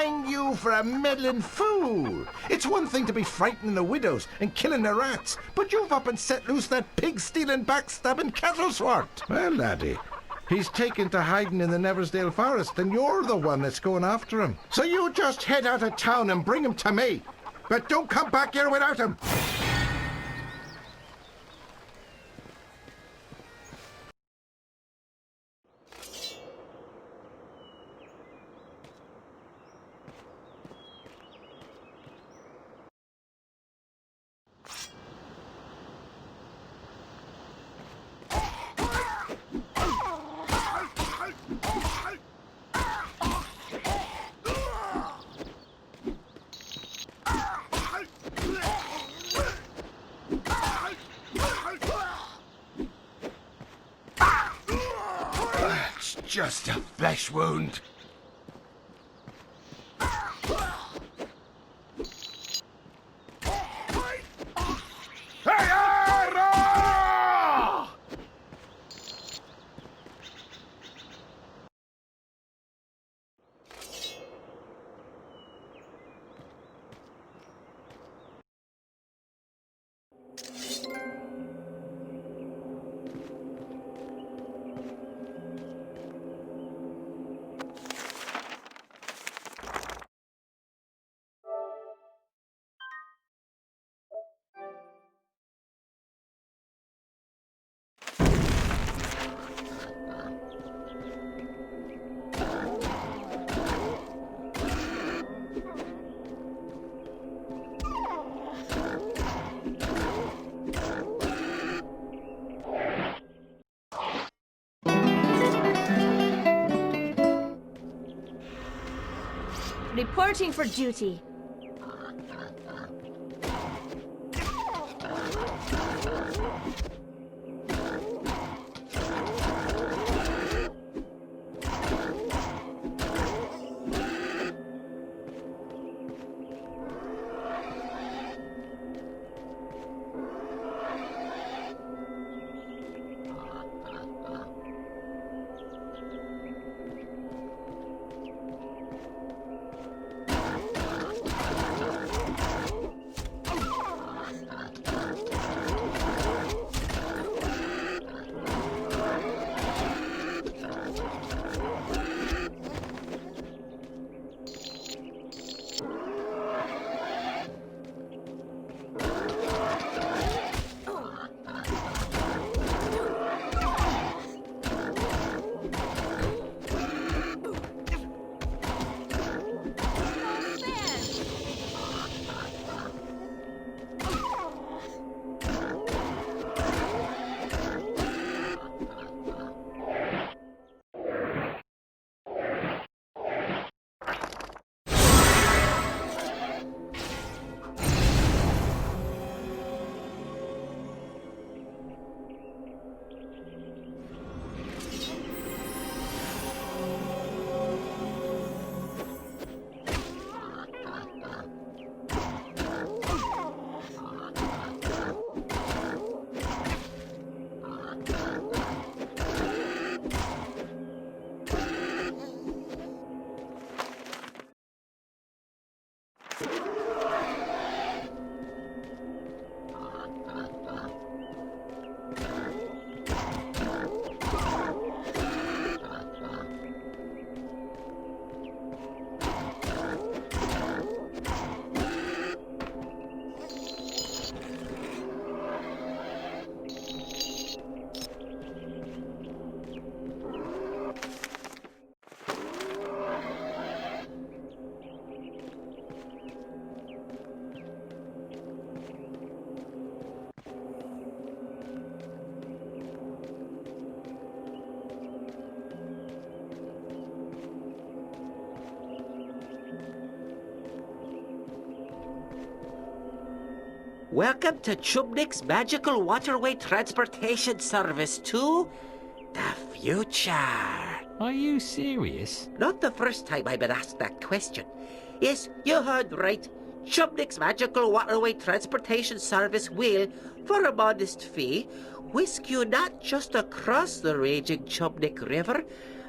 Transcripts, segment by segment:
hang you for a meddling fool. It's one thing to be frightening the widows and killing the rats, but you've up and set loose that pig-stealing, backstabbing cattle-swart. Well, laddie, he's taken to hiding in the Neversdale forest, and you're the one that's going after him. So you just head out of town and bring him to me. But don't come back here without him. Just a flesh wound. Reporting for duty. Welcome to Chubnik's Magical Waterway Transportation Service to the future. Are you serious? Not the first time I've been asked that question. Yes, you heard right. Chubnik's Magical Waterway Transportation Service will, for a modest fee, whisk you not just across the raging Chubnik River,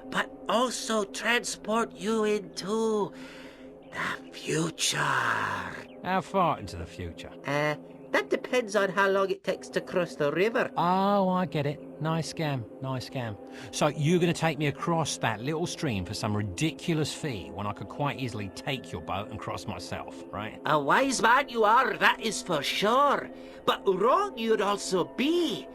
but also transport you into The future. How far into the future? That depends on how long it takes to cross the river. Oh, I get it. Nice scam, nice scam. So you're going to take me across that little stream for some ridiculous fee when I could quite easily take your boat and cross myself, right? A wise man you are, that is for sure. But wrong you'd also be.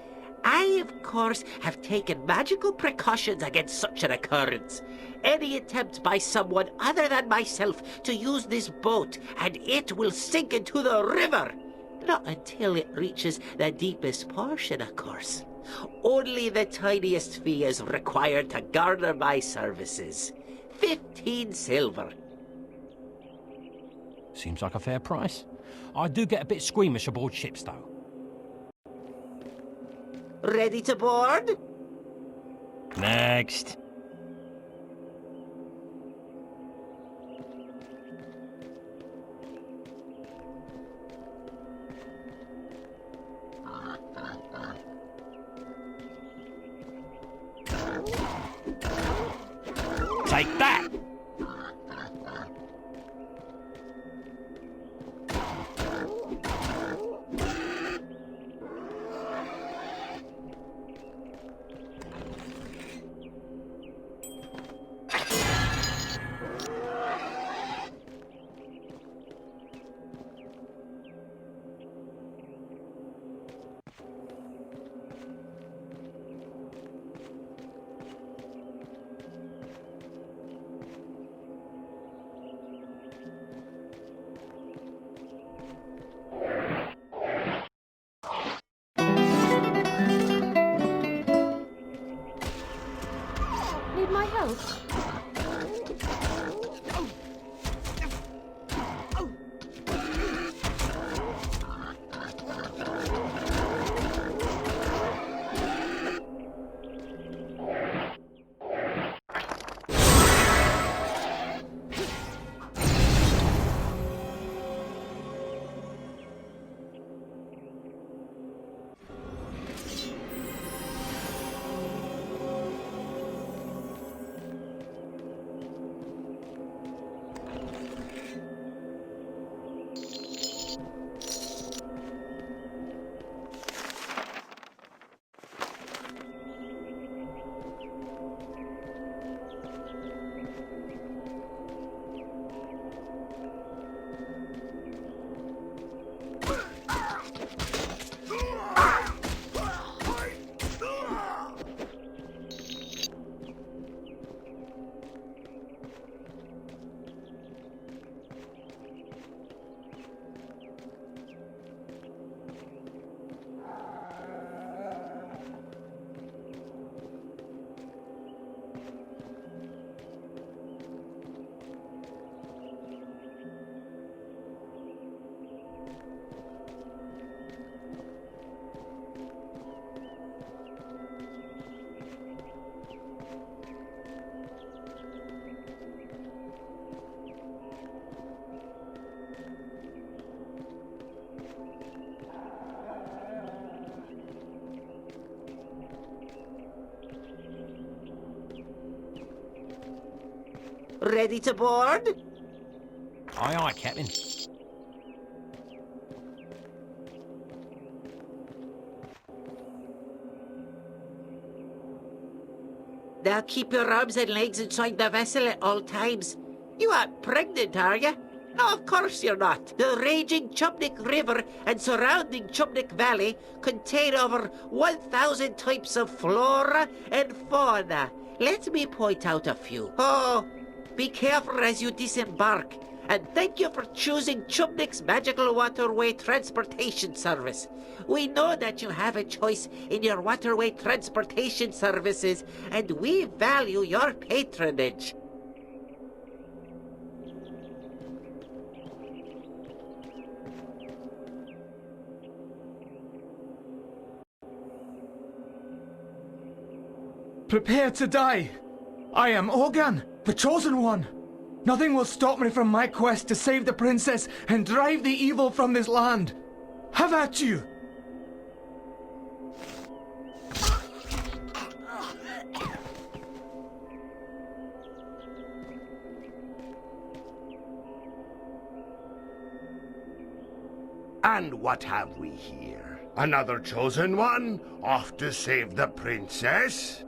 I, of course, have taken magical precautions against such an occurrence. Any attempt by someone other than myself to use this boat, and it will sink into the river. Not until it reaches the deepest portion, of course. Only the tiniest fee is required to garner my services. 15 silver. Seems like a fair price. I do get a bit squeamish aboard ships, though. Ready to board? Next. Take that! Need my help? Ready to board? Aye, aye, Captain. Now keep your arms and legs inside the vessel at all times. You aren't pregnant, are you? No, of course you're not. The raging Chubnik River and surrounding Chubnik Valley contain over 1,000 types of flora and fauna. Let me point out a few. Oh, be careful as you disembark. And thank you for choosing Chubnik's Magical Waterway Transportation Service. We know that you have a choice in your waterway transportation services, and we value your patronage. Prepare to die. I am Organ, the Chosen One. Nothing will stop me from my quest to save the princess and drive the evil from this land. Have at you! And what have we here? Another chosen one? Off to save the princess?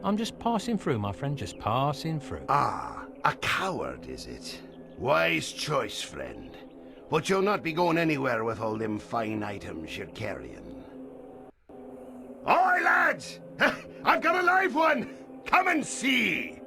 I'm just passing through, my friend, just passing through. Ah, a coward, is it? Wise choice, friend. But you'll not be going anywhere with all them fine items you're carrying. Oi, lads! I've got a live one! Come and see!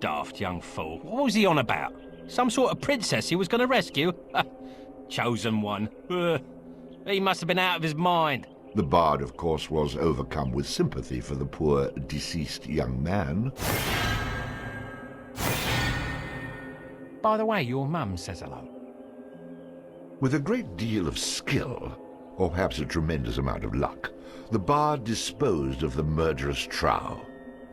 Daft young fool. What was he on about? Some sort of princess he was going to rescue? Chosen one. He must have been out of his mind. The bard, of course, was overcome with sympathy for the poor, deceased young man. By the way, your mum says hello. With a great deal of skill, or perhaps a tremendous amount of luck, the bard disposed of the murderous trow.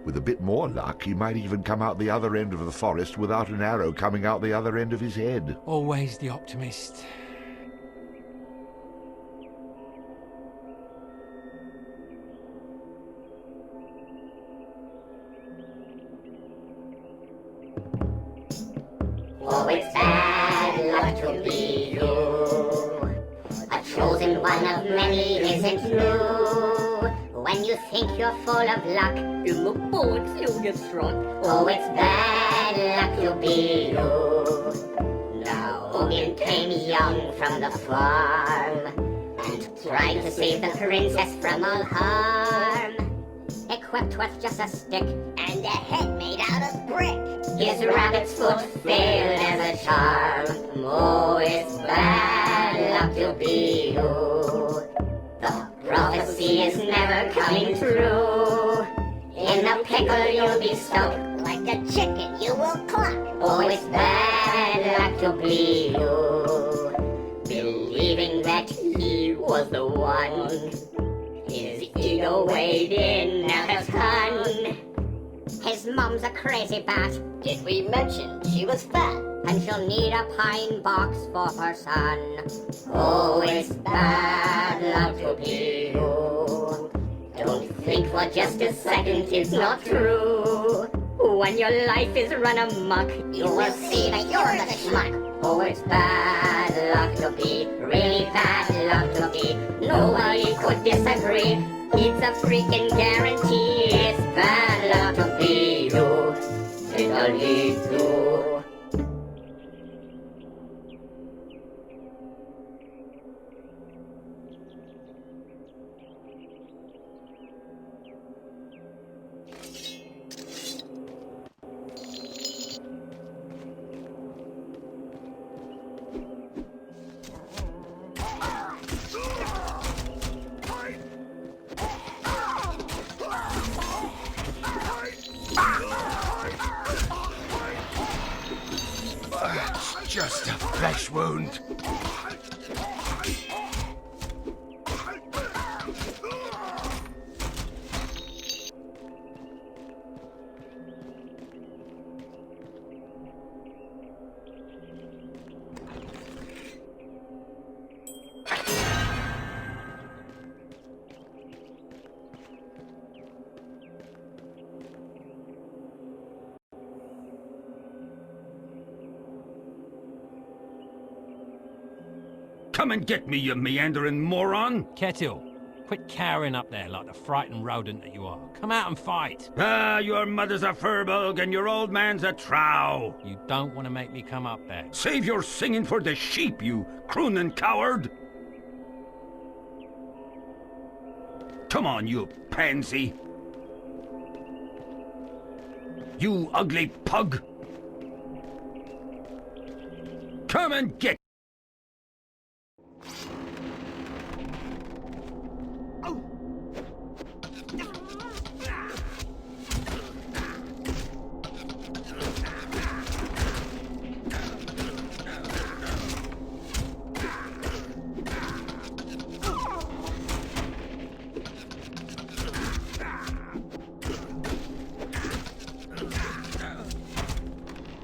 With a bit more luck, he might even come out the other end of the forest without an arrow coming out the other end of his head. Always the optimist. Oh, it's bad luck to be you. A chosen one of many isn't you. When you think you're full of luck, in the bullets you'll get struck. Oh, it's bad luck to be you. Now Owen came young from the farm and tried to save the princess from all harm. Equipped with just a stick and a head made out of brick. His rabbit's foot failed as a charm. Oh, it's bad luck to be you. The prophecy is never coming true. In the pickle you'll be stuck. Like a chicken you will cluck. Oh, it's bad luck to be you. Believing that he was the one. His ego weighed in at a ton. His mom's a crazy bat. Did we mention she was fat? And she'll need a pine box for her son. Oh, it's bad luck to be you. Don't think for just a second it's not true. When your life is run amok, you will see that you're the schmuck. Oh, it's bad luck to be, really bad luck to be. Nobody could disagree. It's a freaking guarantee. It's bad luck to be you. It'll lead to. Just a flesh wound. Come and get me, you meandering moron! Kettle, Quit cowering up there like the frightened rodent that you are. Come out and fight. Ah, your mother's a furbog and your old man's a trow. You don't want to make me come up there. Save your singing for the sheep, you crooning coward. Come on, you pansy. You ugly pug. Come and get.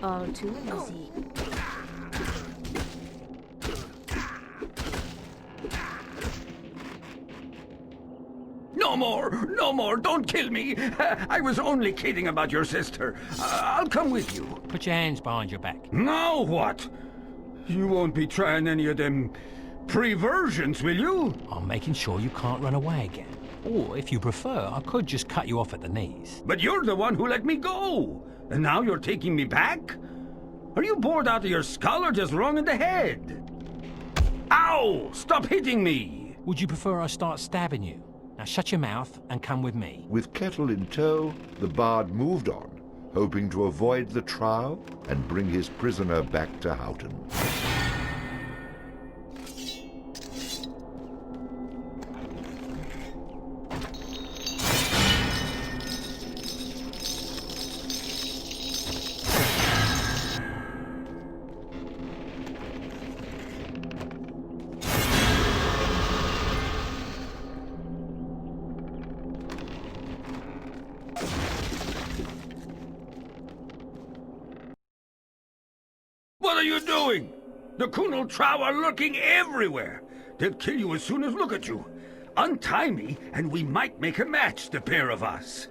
All too easy. No more, don't kill me. I was only kidding about your sister. I'll come with you. Put your hands behind your back. Now what? You won't be trying any of them perversions, will you? I'm making sure you can't run away again. Or, if you prefer, I could just cut you off at the knees. But you're the one who let me go. And now you're taking me back? Are you bored out of your skull or just wrong in the head? Ow! Stop hitting me! Would you prefer I start stabbing you? Now shut your mouth and come with me. With Kettle in tow, the bard moved on, hoping to avoid the trial and bring his prisoner back to Houghton. What are you doing? The Kunal Trow are lurking everywhere. They'll kill you as soon as look at you. Untie me, and we might make a match, the pair of us.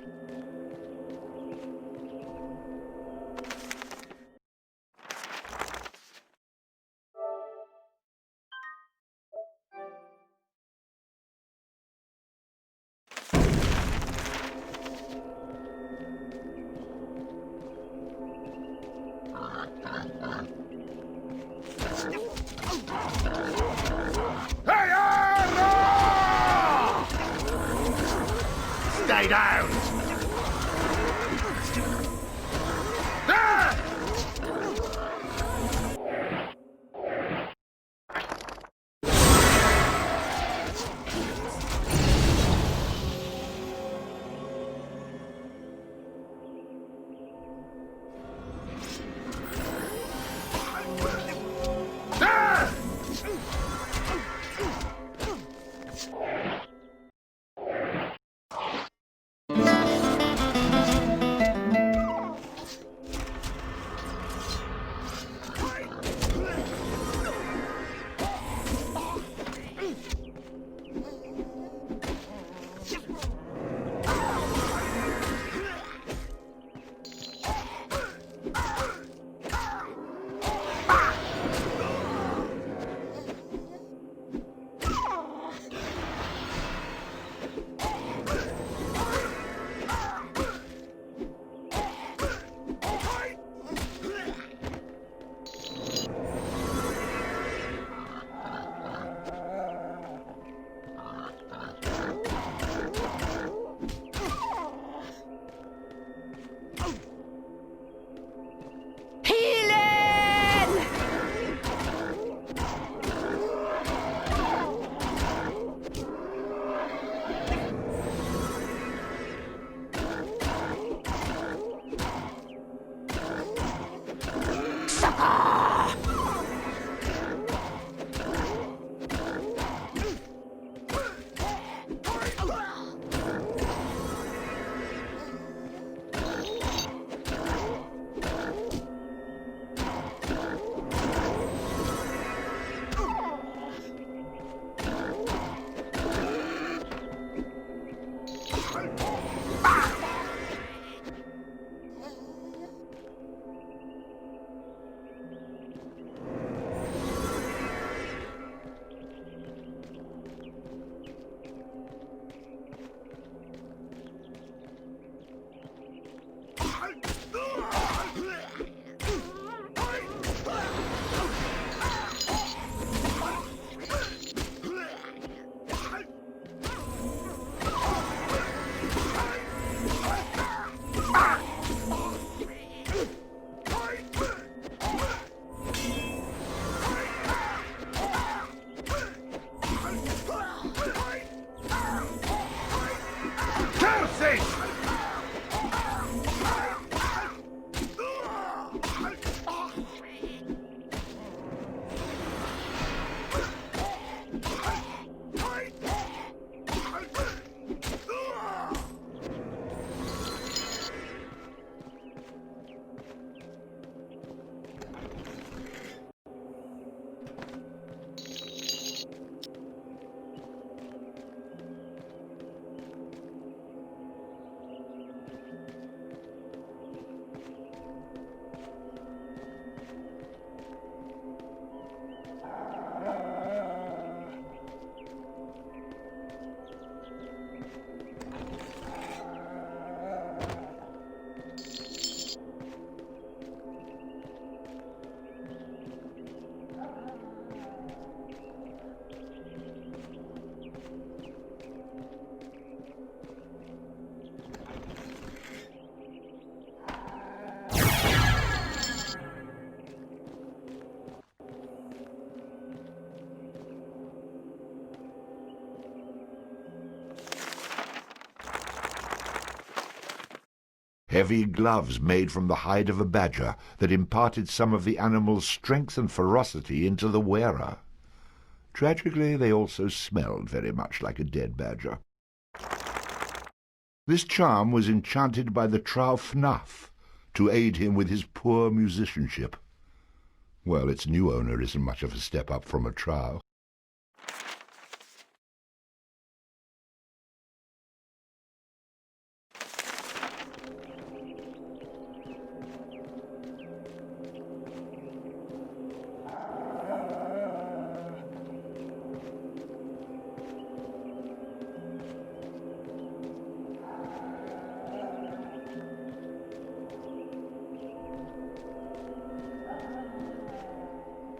Stay down! heavy gloves made from the hide of a badger that imparted some of the animal's strength and ferocity into the wearer. Tragically, they also smelled very much like a dead badger. This charm was enchanted by the Trow Fnaf to aid him with his poor musicianship. Well, its new owner isn't much of a step up from a Trow.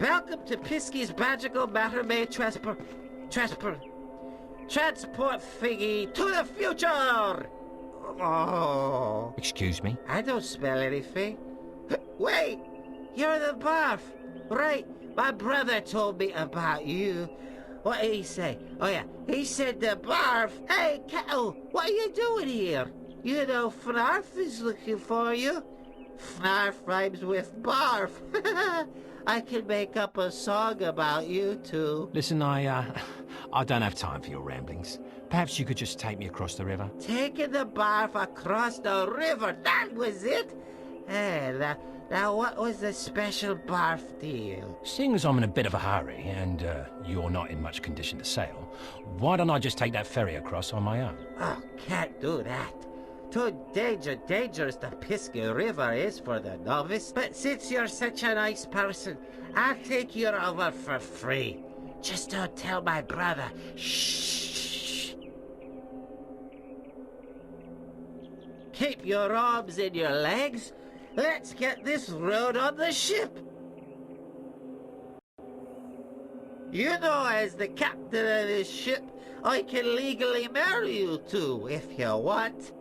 Welcome to Pisky's Magical Battermay Transport Figgy to the future! Oh. Excuse me? I don't smell anything. Wait! You're the barf! Right, my brother told me about you. What did he say? Oh yeah, he said the barf. Hey, Kettle, what are you doing here? You know Fnarf is looking for you. Fnarf rhymes with barf. I can make up a song about you two. Listen, I don't have time for your ramblings. Perhaps you could just take me across the river? Taking the barf across the river, that was it? Hey, now what was the special barf deal? Seeing as I'm in a bit of a hurry, and you're not in much condition to sail, why don't I just take that ferry across on my own? Oh, can't do that. Too dangerous the Pisky River is for the novice. But since you're such a nice person, I'll take you over for free. Just don't tell my brother. Shh. Keep your arms in your legs. Let's get this road on the ship. You know, as the captain of this ship, I can legally marry you two if you want.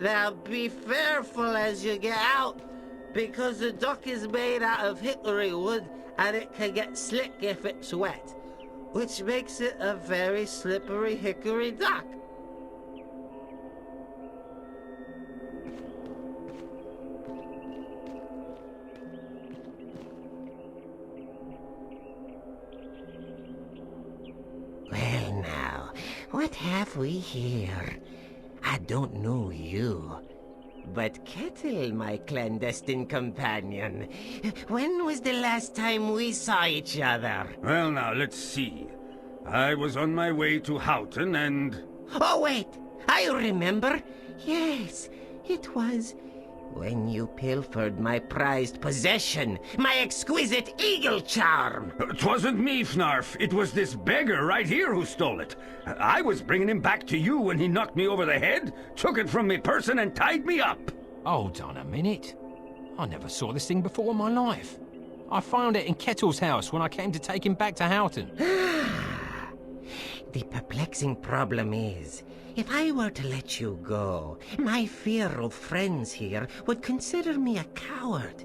Now be careful as you get out, because the dock is made out of hickory wood and it can get slick if it's wet, which makes it a very slippery hickory dock. Well now, what have we here? I don't know you, but Kettle, my clandestine companion, when was the last time we saw each other? Well, now, let's see. I was on my way to Houghton and... Oh, wait! I remember! Yes, it was when you pilfered my prized possession, my exquisite eagle charm! 'Twasn't me, Fnarf. It was this beggar right here who stole it. I was bringing him back to you when he knocked me over the head, took it from me person and tied me up. Hold on a minute. I never saw this thing before in my life. I found it in Kettle's house when I came to take him back to Houghton. The perplexing problem is, if I were to let you go, my feared friends here would consider me a coward.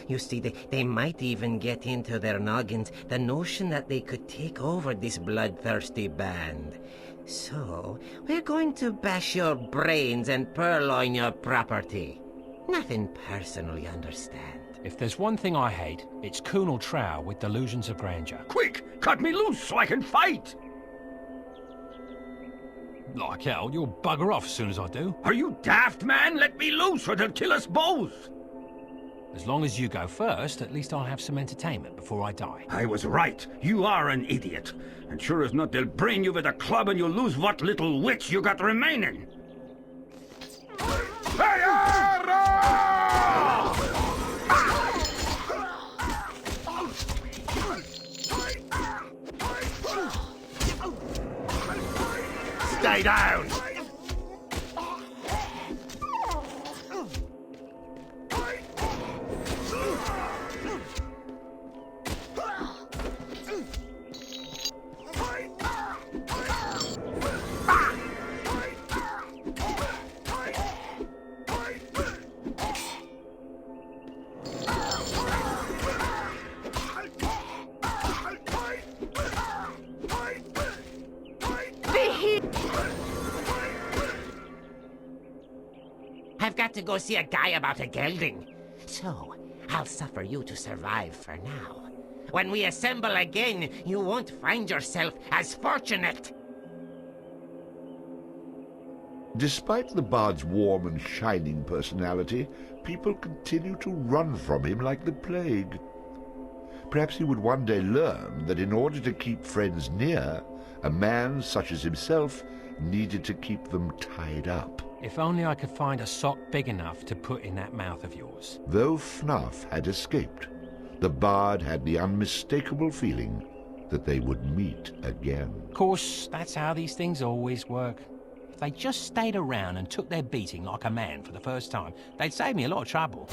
You see, they might even get into their noggins the notion that they could take over this bloodthirsty band. So, we're going to bash your brains and purloin your property. Nothing personal, you understand. If there's one thing I hate, it's Colonel Trow with delusions of grandeur. Quick, cut me loose so I can fight! Like hell, you'll bugger off as soon as I do. Are you daft, man? Let me loose or they'll kill us both! As long as you go first, at least I'll have some entertainment before I die. I was right. You are an idiot. And sure as not, they'll brain you with a club and you'll lose what little wits you got remaining. Stay down! I've got to go see a guy about a gelding. So, I'll suffer you to survive for now. When we assemble again, you won't find yourself as fortunate. Despite the bard's warm and shining personality, people continue to run from him like the plague. Perhaps he would one day learn that in order to keep friends near, a man such as himself needed to keep them tied up. If only I could find a sock big enough to put in that mouth of yours. Though Fnuff had escaped, the bard had the unmistakable feeling that they would meet again. Of course, that's how these things always work. If they just stayed around and took their beating like a man for the first time, they'd save me a lot of trouble.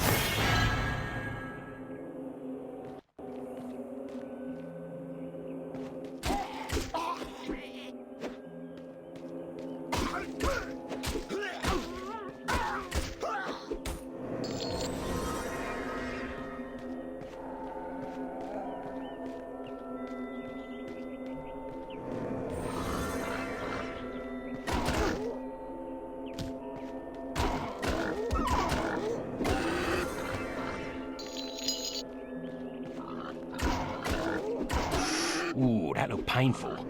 Ooh, that looked painful.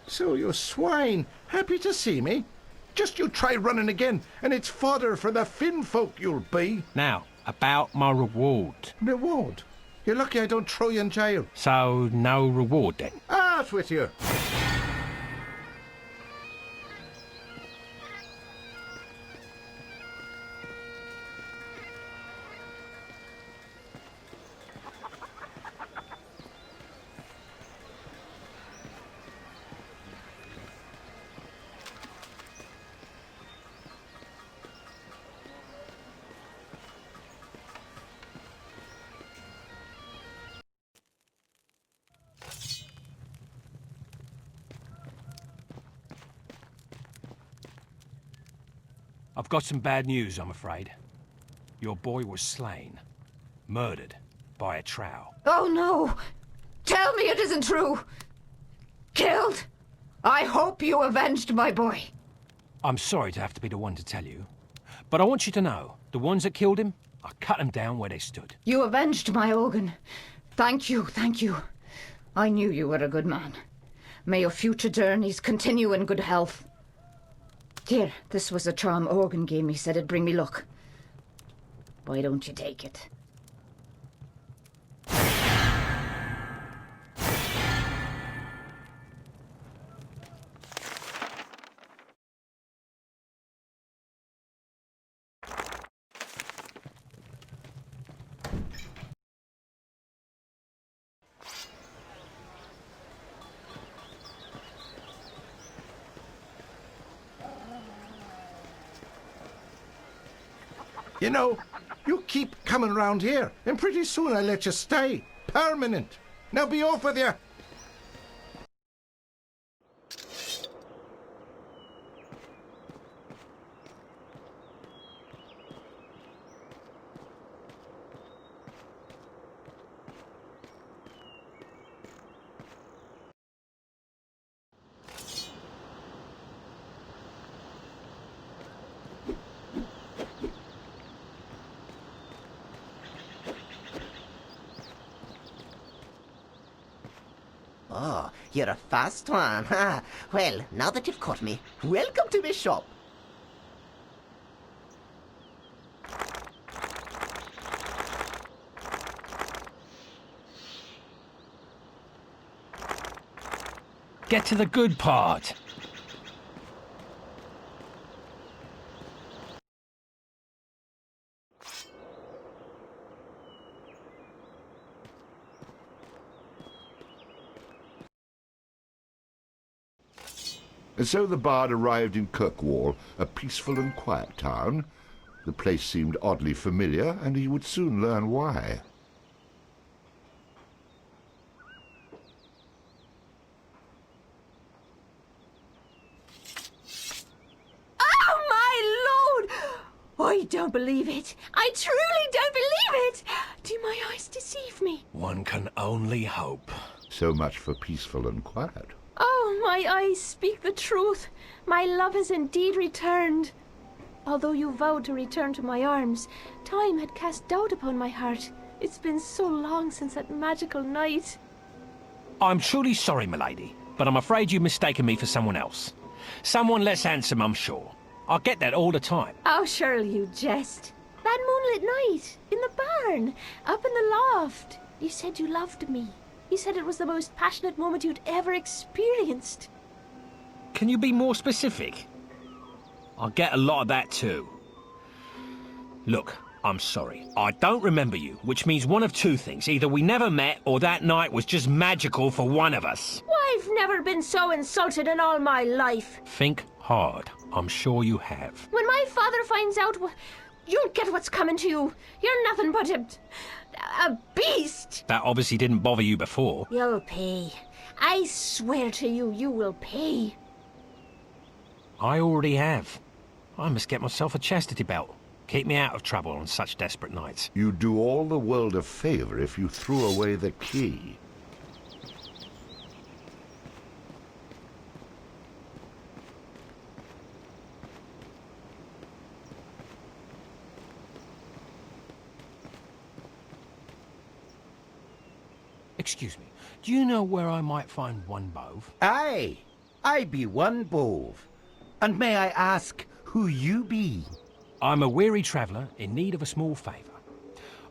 So you swine, happy to see me? Just you try running again, and it's fodder for the Finn folk you'll be. Now, about my reward. Reward? You're lucky I don't throw you in jail. So, no reward then? Out with you. I've got some bad news, I'm afraid. Your boy was slain. Murdered by a trow. Oh no! Tell me it isn't true! Killed? I hope you avenged my boy. I'm sorry to have to be the one to tell you, but I want you to know, the ones that killed him, I cut them down where they stood. You avenged my Ogun. Thank you, thank you. I knew you were a good man. May your future journeys continue in good health. Here, this was a charm Ogun gave me, said it'd bring me luck. Why don't you take it? You know, you keep coming round here, and pretty soon I'll let you stay. Permanent. Now be off with you. Oh, you're a fast one, huh? Well, now that you've caught me, welcome to my shop. Get to the good part. And so the bard arrived in Kirkwall, a peaceful and quiet town. The place seemed oddly familiar, and he would soon learn why. Oh, my lord! I don't believe it. I truly don't believe it. Do my eyes deceive me? One can only hope. So much for peaceful and quiet. Oh, my eyes speak the truth. My love has indeed returned. Although you vowed to return to my arms, time had cast doubt upon my heart. It's been so long since that magical night. I'm truly sorry, milady, but I'm afraid you've mistaken me for someone else. Someone less handsome, I'm sure. I get that all the time. Oh, surely you jest. That moonlit night, in the barn, up in the loft. You said you loved me. You said it was the most passionate moment you'd ever experienced. Can you be more specific? I get a lot of that too. Look, I'm sorry. I don't remember you, which means one of two things. Either we never met, or that night was just magical for one of us. I've never been so insulted in all my life. Think hard. I'm sure you have. When my father finds out, you'll get what's coming to you. You're nothing but a beast. That obviously didn't bother you before. You'll pay. I swear to you, you will pay. I already have. I must get myself a chastity belt. Keep me out of trouble on such desperate nights. You'd do all the world a favor if you threw away the key. Excuse me, do you know where I might find one bove? Aye, I be one bove. And may I ask who you be? I'm a weary traveller in need of a small favour.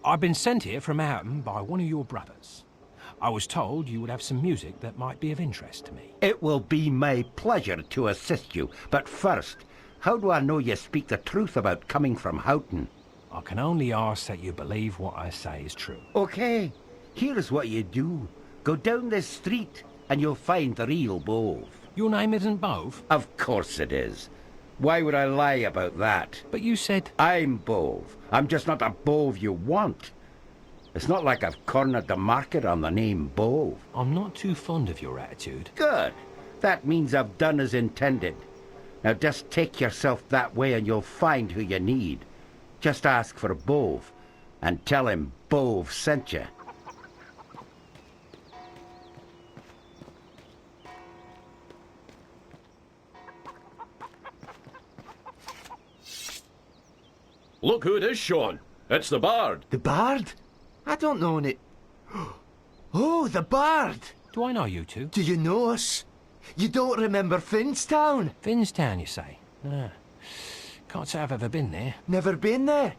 I've been sent here from Houghton by one of your brothers. I was told you would have some music that might be of interest to me. It will be my pleasure to assist you. But first, how do I know you speak the truth about coming from Houghton? I can only ask that you believe what I say is true. Okay, here's what you do. Go down this street and you'll find the real Bove. Your name isn't Bove? Of course it is. Why would I lie about that? But you said... I'm Bove. I'm just not the Bove you want. It's not like I've cornered the market on the name Bove. I'm not too fond of your attitude. Good. That means I've done as intended. Now just take yourself that way and you'll find who you need. Just ask for Bove and tell him Bove sent you. Look who it is, Sean. It's the Bard. The Bard? I don't know it. Oh, the Bard! Do I know you two? Do you know us? You don't remember Finstown? Finstown, you say? Ah. Can't say I've ever been there. Never been there?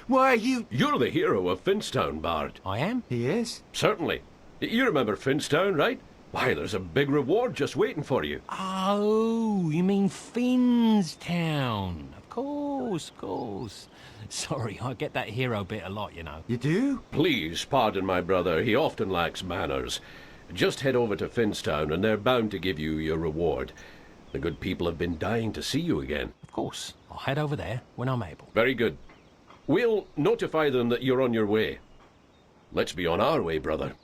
Why, You're the hero of Finstown, Bard. I am? He is? Certainly. You remember Finstown, right? Why, there's a big reward just waiting for you. Oh, you mean Finstown. Of course. Sorry, I get that hero bit a lot, you know. You do? Please pardon my brother. He often lacks manners. Just head over to Finstown and they're bound to give you your reward. The good people have been dying to see you again. Of course. I'll head over there when I'm able. Very good. We'll notify them that you're on your way. Let's be on our way, brother.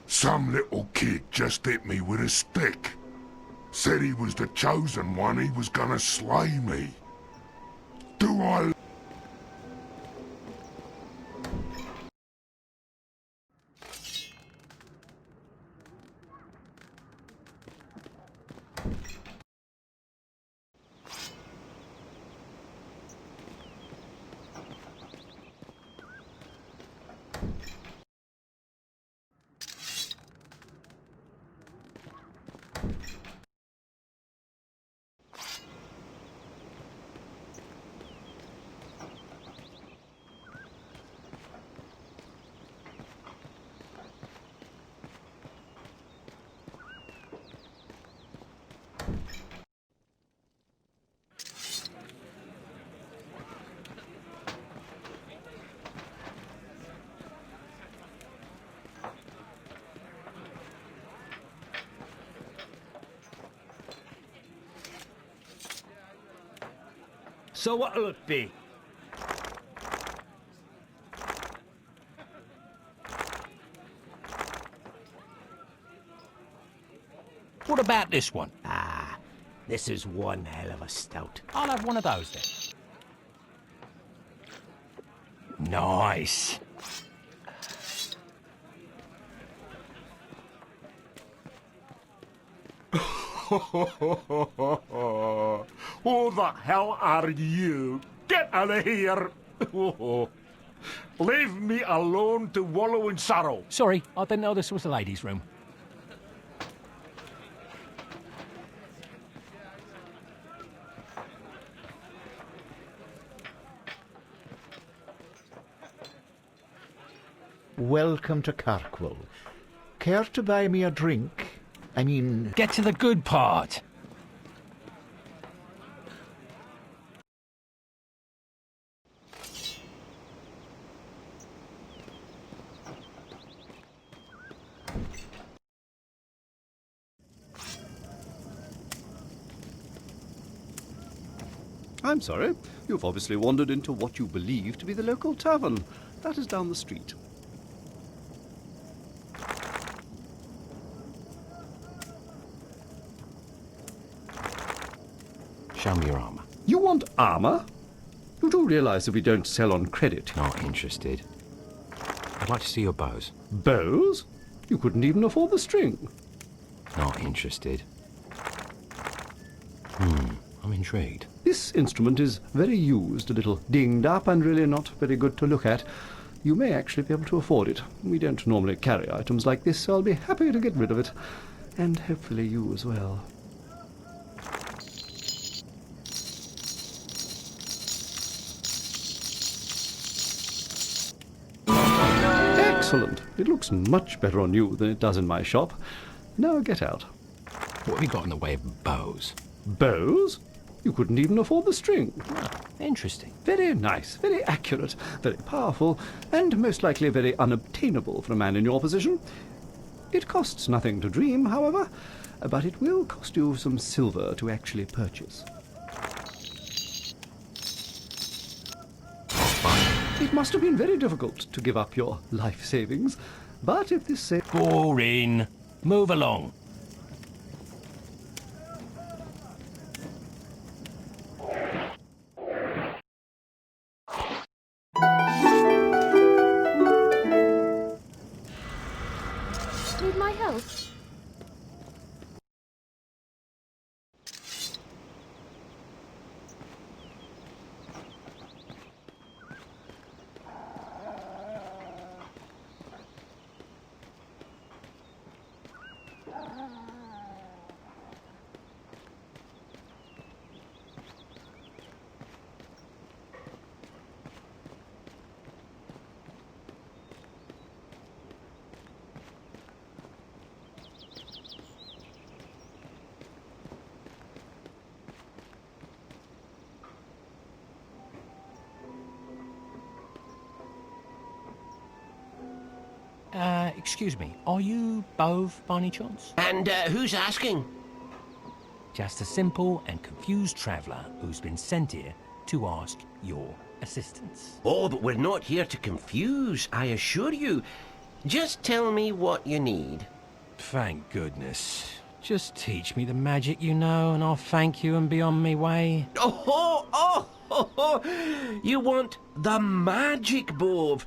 Some little kid just hit me with a stick. Said he was the chosen one, he was gonna slay me. Do I... So what'll it be? What about this one? Ah, this is one hell of a stout. I'll have one of those then. Nice. Who the hell are you? Get out of here! Leave me alone to wallow in sorrow. Sorry, I didn't know this was the ladies' room. Welcome to Kirkwall. Care to buy me a drink? I mean... Get to the good part. I'm sorry. You've obviously wandered into what you believe to be the local tavern. That is down the street. Show me your armor. You want armor? You do realize that we don't sell on credit. Not interested. I'd like to see your bows. Bows? You couldn't even afford the string. Not interested. I'm intrigued. This instrument is very used, a little dinged up, and really not very good to look at. You may actually be able to afford it. We don't normally carry items like this, so I'll be happy to get rid of it. And hopefully you as well. Excellent. It looks much better on you than it does in my shop. Now get out. What have you got in the way of bows? Bows? You couldn't even afford the string. Interesting. Very nice, very accurate, very powerful, and most likely very unobtainable for a man in your position. It costs nothing to dream, however, but it will cost you some silver to actually purchase. It must have been very difficult to give up your life savings, but if this say... Boring. Move along. Need my help? Excuse me, are you Bove by any chance? And who's asking? Just a simple and confused traveller who's been sent here to ask your assistance. Oh, but we're not here to confuse, I assure you. Just tell me what you need. Thank goodness. Just teach me the magic you know and I'll thank you and be on me way. You want the magic Bove?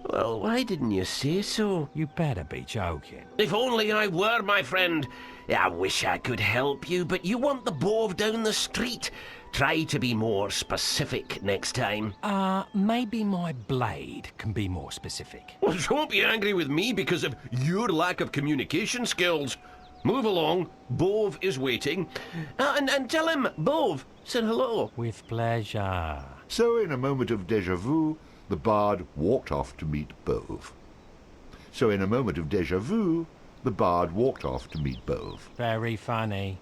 Well, why didn't you say so? You better be joking. If only I were, my friend. I wish I could help you, but you want the Bove down the street. Try to be more specific next time. Maybe my blade can be more specific. Well, don't be angry with me because of your lack of communication skills. Move along. Bove is waiting. And tell him Bove said hello. With pleasure. So, in a moment of déjà vu, the bard walked off to meet Bove. So, in a moment of déjà vu, the bard walked off to meet Bove. Very funny.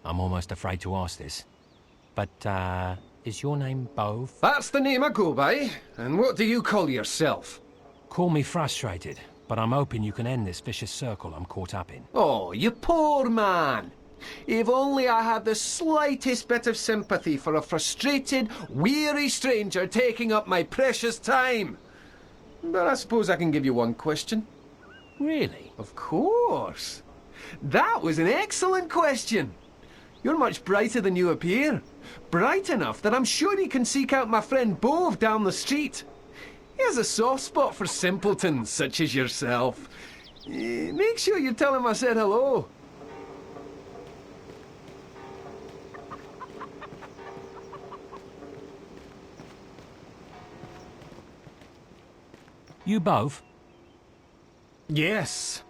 I'm almost afraid to ask this, but Is your name Bove? That's the name I go by. And what do you call yourself? Call me frustrated, but I'm hoping you can end this vicious circle I'm caught up in. Oh, you poor man. If only I had the slightest bit of sympathy for a frustrated, weary stranger taking up my precious time. But I suppose I can give you one question. Really? Of course. That was an excellent question. You're much brighter than you appear. Bright enough that I'm sure you can seek out my friend Bove down the street. He has a soft spot for simpletons such as yourself. Make sure you tell him I said hello. You both? Yes.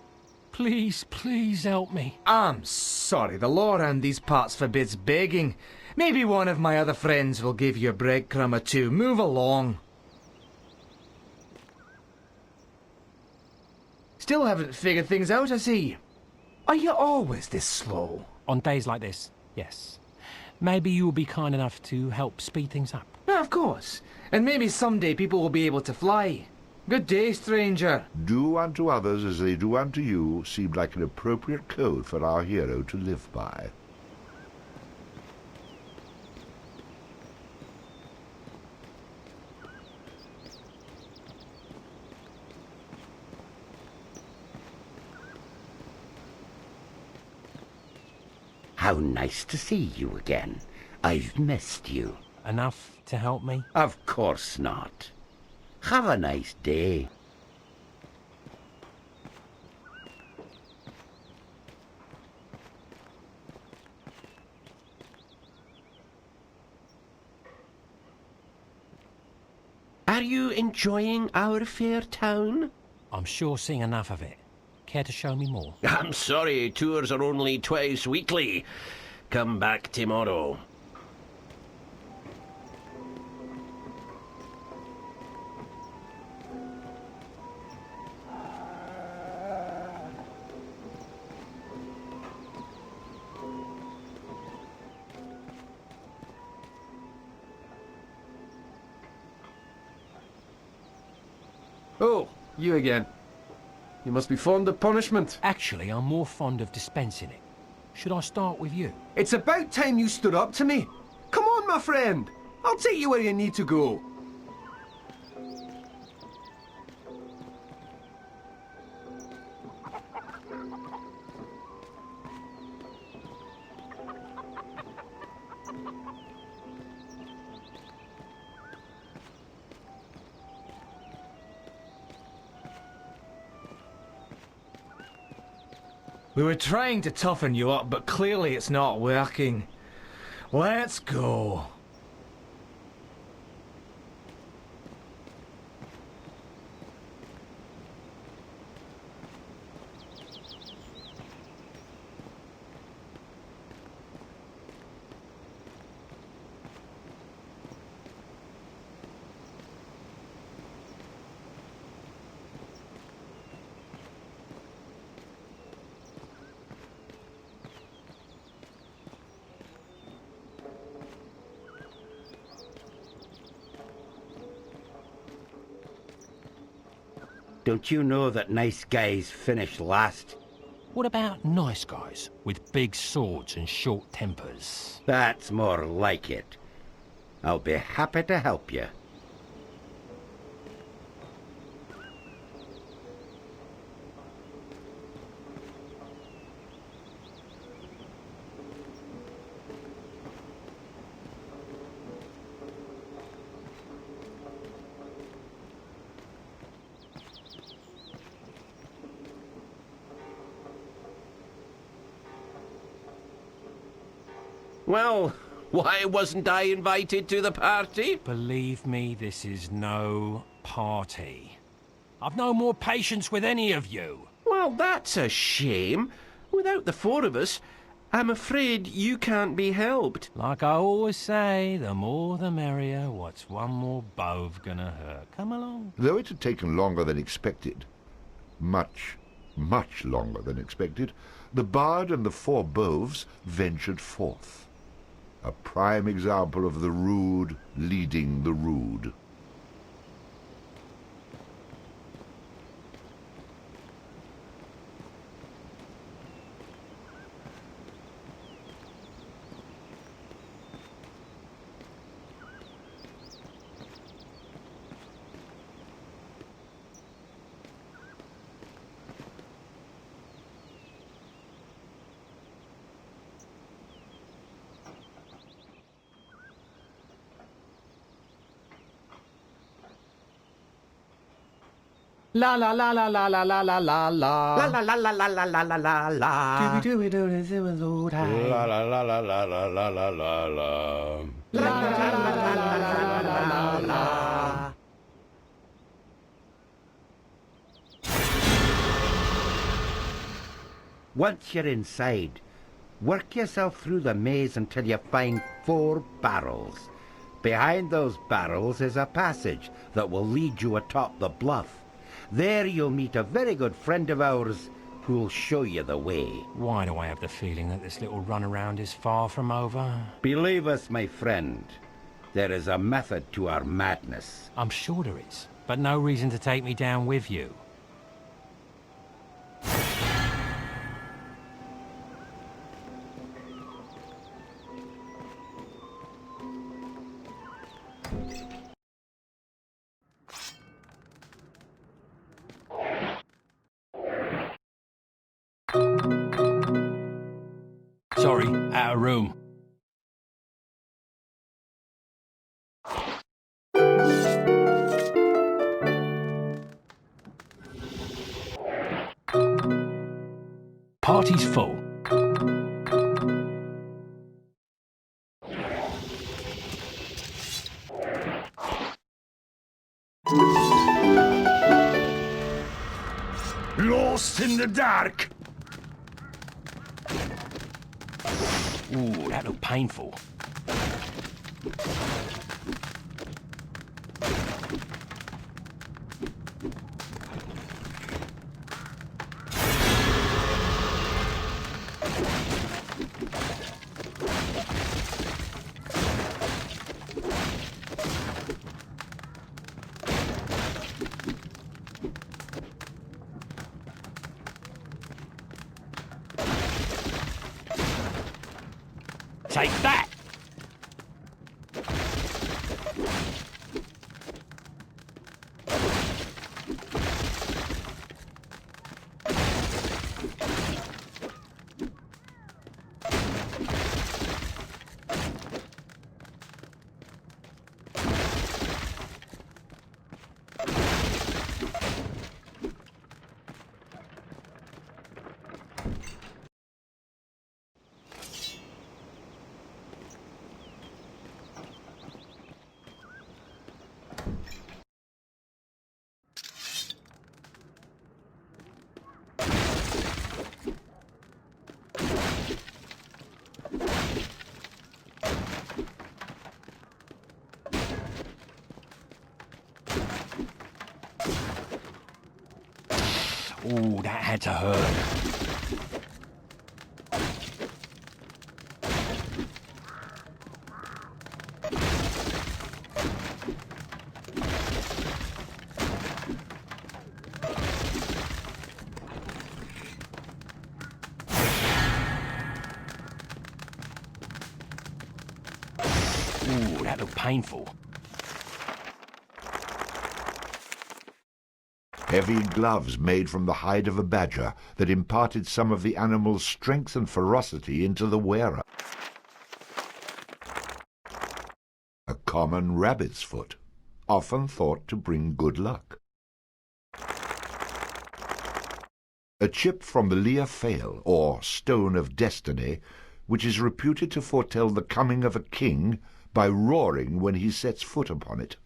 Please, please help me. I'm sorry, the law around these parts forbids begging. Maybe one of my other friends will give you a breadcrumb or two. Move along. Still haven't figured things out, I see. Are you always this slow? On days like this, yes. Maybe you'll be kind enough to help speed things up. Yeah, of course. And maybe someday people will be able to fly. Good day, stranger. Do unto others as they do unto you seemed like an appropriate code for our hero to live by. How nice to see you again. I've missed you. Enough to help me? Of course not. Have a nice day. Are you enjoying our fair town? I'm sure seeing enough of it. Care to show me more? I'm sorry, tours are only twice weekly. Come back tomorrow. Oh, you again. You must be fond of punishment. Actually, I'm more fond of dispensing it. Should I start with you? It's about time you stood up to me. Come on, my friend. I'll take you where you need to go. We were trying to toughen you up, but clearly it's not working. Let's go. Don't you know that nice guys finish last? What about nice guys with big swords and short tempers? That's more like it. I'll be happy to help you. Well, why wasn't I invited to the party? Believe me, this is no party. I've no more patience with any of you. Well, that's a shame. Without the four of us, I'm afraid you can't be helped. Like I always say, the more the merrier. What's one more Bove gonna hurt? Come along. Though it had taken longer than expected, much longer than expected, the bard and the four Boves ventured forth. A prime example of the rude leading the rude. La la la la la la la la la la. La la la la la la la la la la. Dooby dooby dooby dooby dooby. La la la la la la la la la la. La la la la la la la la. Once you're inside, work yourself through the maze until you find 4 barrels. Behind those barrels is a passage that will lead you atop the bluff. There you'll meet a very good friend of ours who'll show you the way. Why do I have the feeling that this little runaround is far from over? Believe us, my friend, there is a method to our madness. I'm sure there is, but no reason to take me down with you. Sorry, out of room. Party's full. Lost in the dark. Ooh, that looked painful. Take that! Ooh, that had to hurt. Ooh, that looked painful. Heavy gloves made from the hide of a badger that imparted some of the animal's strength and ferocity into the wearer. A common rabbit's foot, often thought to bring good luck. A chip from the Lear Fail, or Stone of Destiny, which is reputed to foretell the coming of a king by roaring when he sets foot upon it.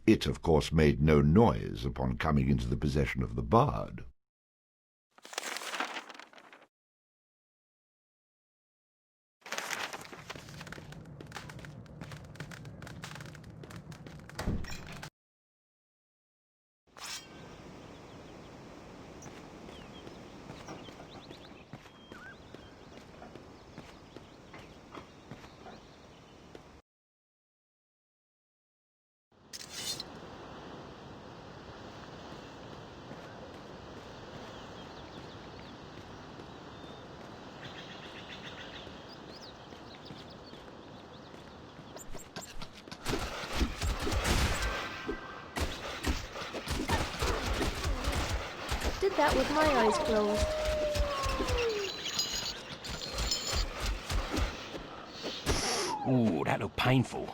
It, of course, made no noise upon coming into the possession of the bard. that with my eyes closed. Ooh, that looked painful.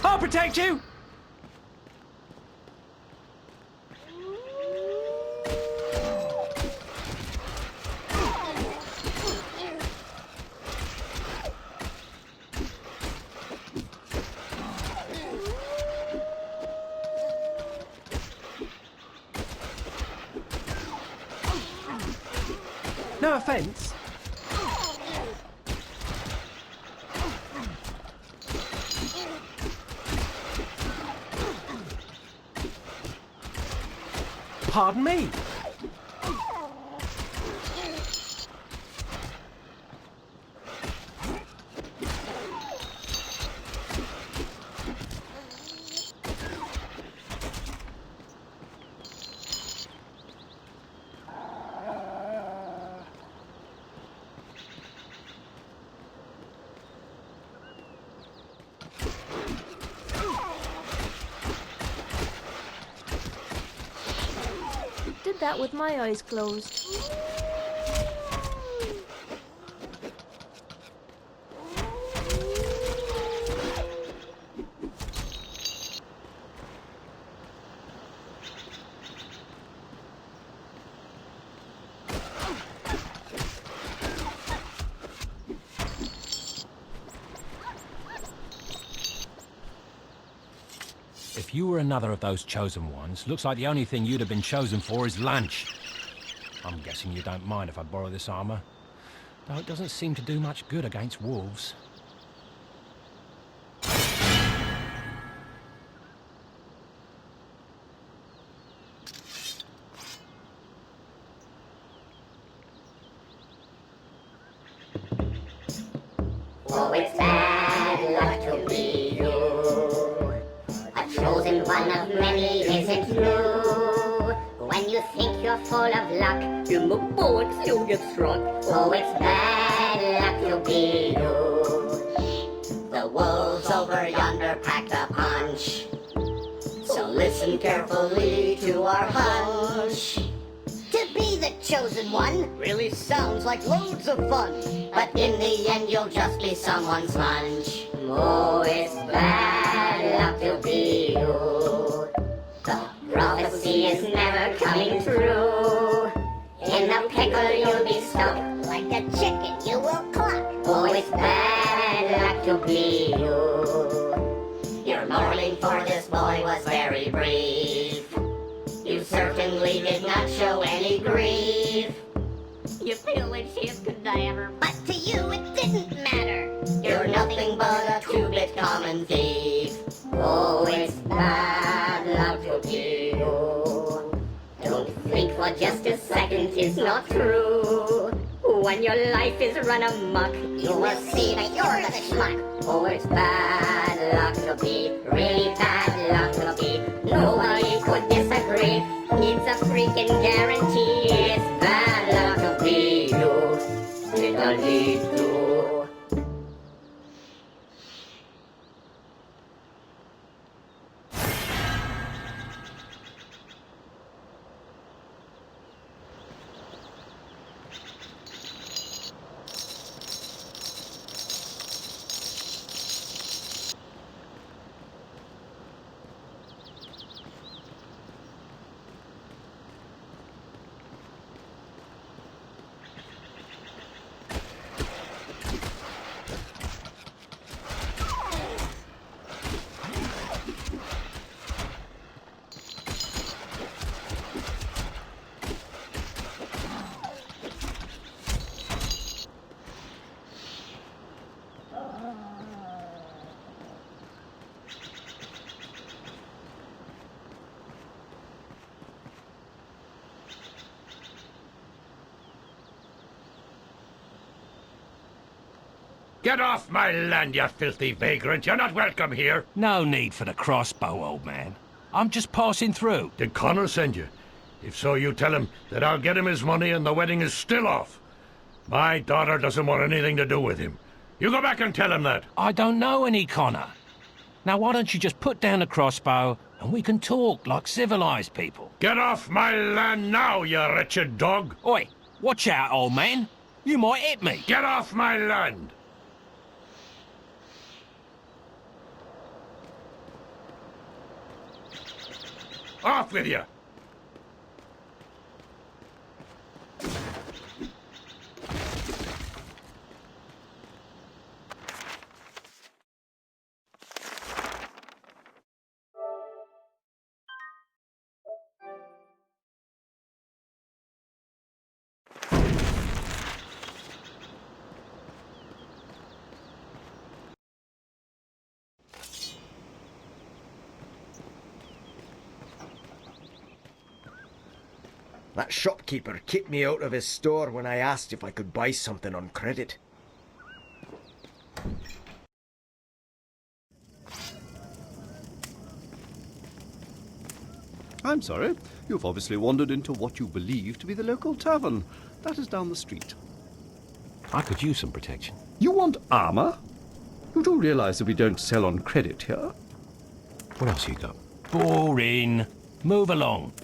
I'll protect you! No offence. Pardon me. Did that with my eyes closed. If you were another of those chosen ones, looks like the only thing you'd have been chosen for is lunch. I'm guessing you don't mind if I borrow this armor, though it doesn't seem to do much good against wolves. Oh, it's bad luck to be you. A chosen one of many isn't true. When you think you're full of luck, in the bullocks you'll get struck. Oh, it's bad luck to be you. The wolves over yonder packed a punch, so listen carefully to our hunch. To be the chosen one really sounds like loads of fun, but in the end you'll just be someone's lunch. Oh, it's bad luck to be you. The prophecy is never coming true. In the pickle you'll be stuck, like a chicken you will cluck. Oh, it's bad luck to be you. Your mourning for this boy was very brief. You certainly did not show any grief. You pillaged his cadaver, but to you it didn't matter. You're nothing but a two-bit common thief. Oh, it's bad luck to be you. Don't think for just a second it's not true. When your life is run amok, you will see that you're the schmuck. Oh, it's bad luck to be, really bad luck to be. Nobody could disagree. It's a freaking guarantee. It's bad luck to be you. It'll lead to. Get off my land, you filthy vagrant! You're not welcome here! No need for the crossbow, old man. I'm just passing through. Did Connor send you? If so, you tell him that I'll get him his money and the wedding is still off. My daughter doesn't want anything to do with him. You go back and tell him that. I don't know any Connor. Now, why don't you just put down the crossbow and we can talk like civilized people? Get off my land now, you wretched dog! Oi, watch out, old man. You might hit me. Get off my land! Off with you! That shopkeeper kicked me out of his store when I asked if I could buy something on credit. I'm sorry. You've obviously wandered into what you believe to be the local tavern. That is down the street. I could use some protection. You want armor? You do realize that we don't sell on credit here? What else you got? Boring. Move along.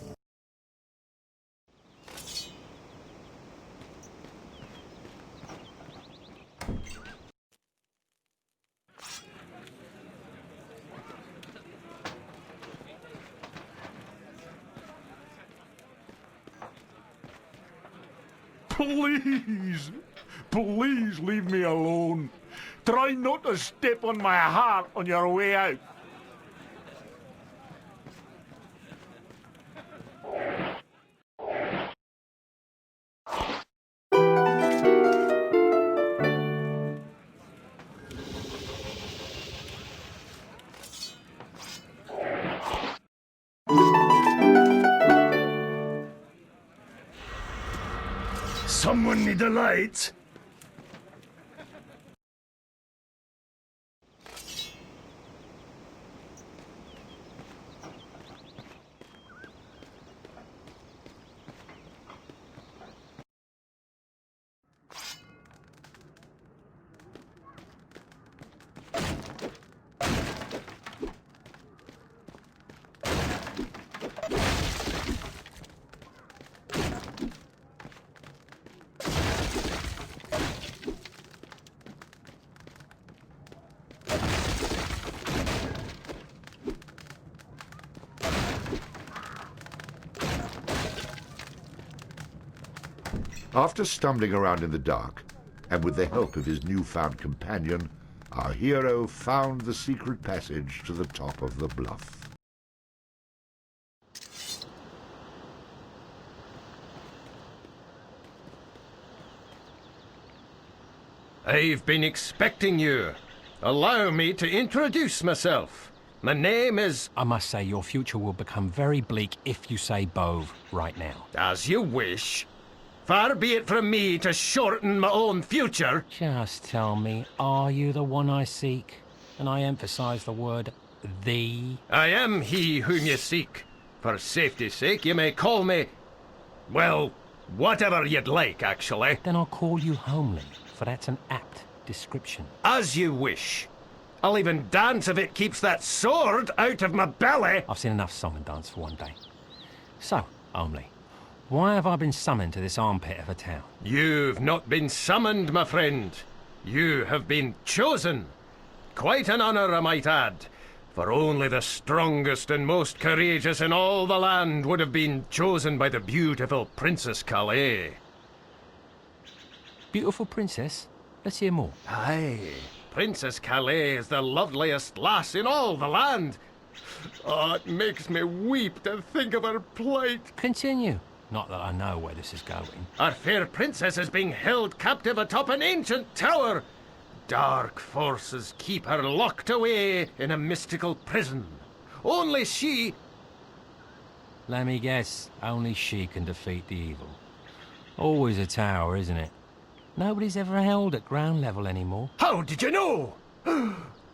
Please, please leave me alone. Try not to step on my heart on your way out. Someone need a light? After stumbling around in the dark, and with the help of his newfound companion, our hero found the secret passage to the top of the bluff. I've been expecting you. Allow me to introduce myself. My name is... I must say, your future will become very bleak if you say Bove right now. As you wish. Far be it from me to shorten my own future. Just tell me, are you the one I seek? And I emphasize the word thee. I am he whom you seek. For safety's sake, you may call me... well, whatever you'd like, actually. Then I'll call you Homely, for that's an apt description. As you wish. I'll even dance if it keeps that sword out of my belly. I've seen enough song and dance for one day. So, Homely, why have I been summoned to this armpit of a town? You've not been summoned, my friend. You have been chosen. Quite an honor, I might add. For only the strongest and most courageous in all the land would have been chosen by the beautiful Princess Calais. Beautiful princess? Let's hear more. Aye. Princess Calais is the loveliest lass in all the land. Oh, it makes me weep to think of her plight. Continue. Not that I know where this is going. Our fair princess is being held captive atop an ancient tower. Dark forces keep her locked away in a mystical prison. Only she... Let me guess, only she can defeat the evil. Always a tower, isn't it? Nobody's ever held at ground level anymore. How did you know?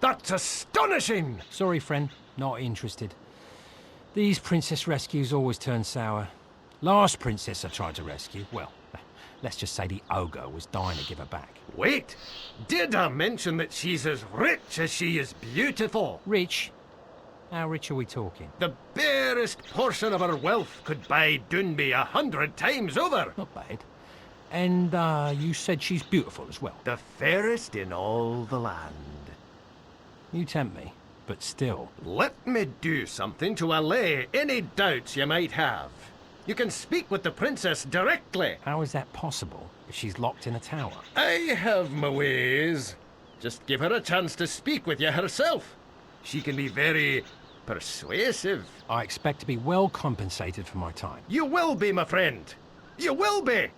That's astonishing! Sorry, friend, not interested. These princess rescues always turn sour. Last princess I tried to rescue, well, let's just say the ogre was dying to give her back. Wait! Did I mention that she's as rich as she is beautiful? Rich? How rich are we talking? The barest portion of her wealth could buy Dunby 100 times over. Not bad. And, you said she's beautiful as well? The fairest in all the land. You tempt me, but still. Let me do something to allay any doubts you might have. You can speak with the princess directly. How is that possible if she's locked in a tower? I have my ways. Just give her a chance to speak with you herself. She can be very persuasive. I expect to be well compensated for my time. You will be, my friend. You will be.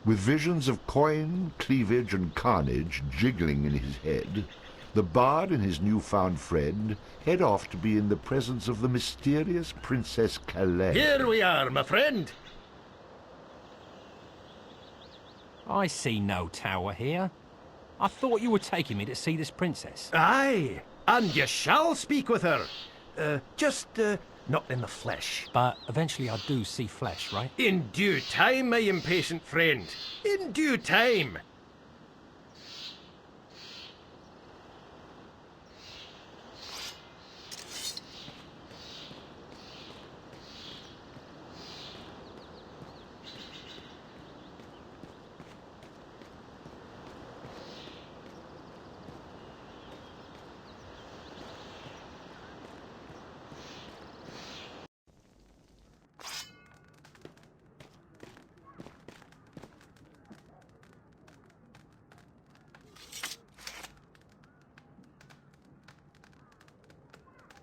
With visions of coin, cleavage, and carnage jiggling in his head, the bard and his newfound friend head off to be in the presence of the mysterious Princess Calais. Here we are, my friend. I see no tower here. I thought you were taking me to see this princess. Aye, and you shall speak with her. Just not in the flesh. But eventually I do see flesh, right? In due time, my impatient friend. In due time.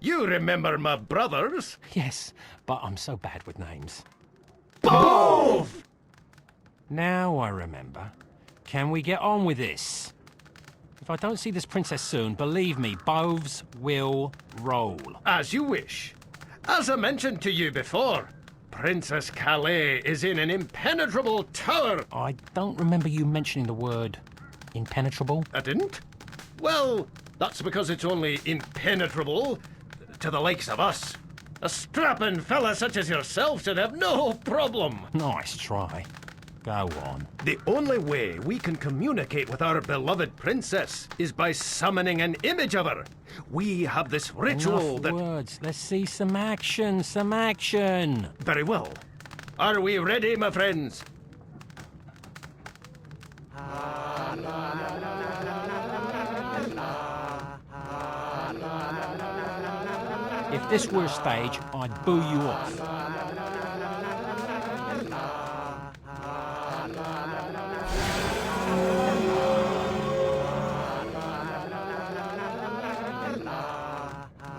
You remember my brothers? Yes, but I'm so bad with names. Both! Now I remember. Can we get on with this? If I don't see this princess soon, believe me, boves will roll. As you wish. As I mentioned to you before, Princess Calais is in an impenetrable tower. I don't remember you mentioning the word impenetrable. I didn't? Well, that's because it's only impenetrable to the likes of us. A strapping fella such as yourself should have no problem. Nice try. Go on. The only way we can communicate with our beloved princess is by summoning an image of her. We have this ritual Enough words. Let's see some action, some action. Very well. Are we ready, my friends? If this were a stage, I'd boo you off.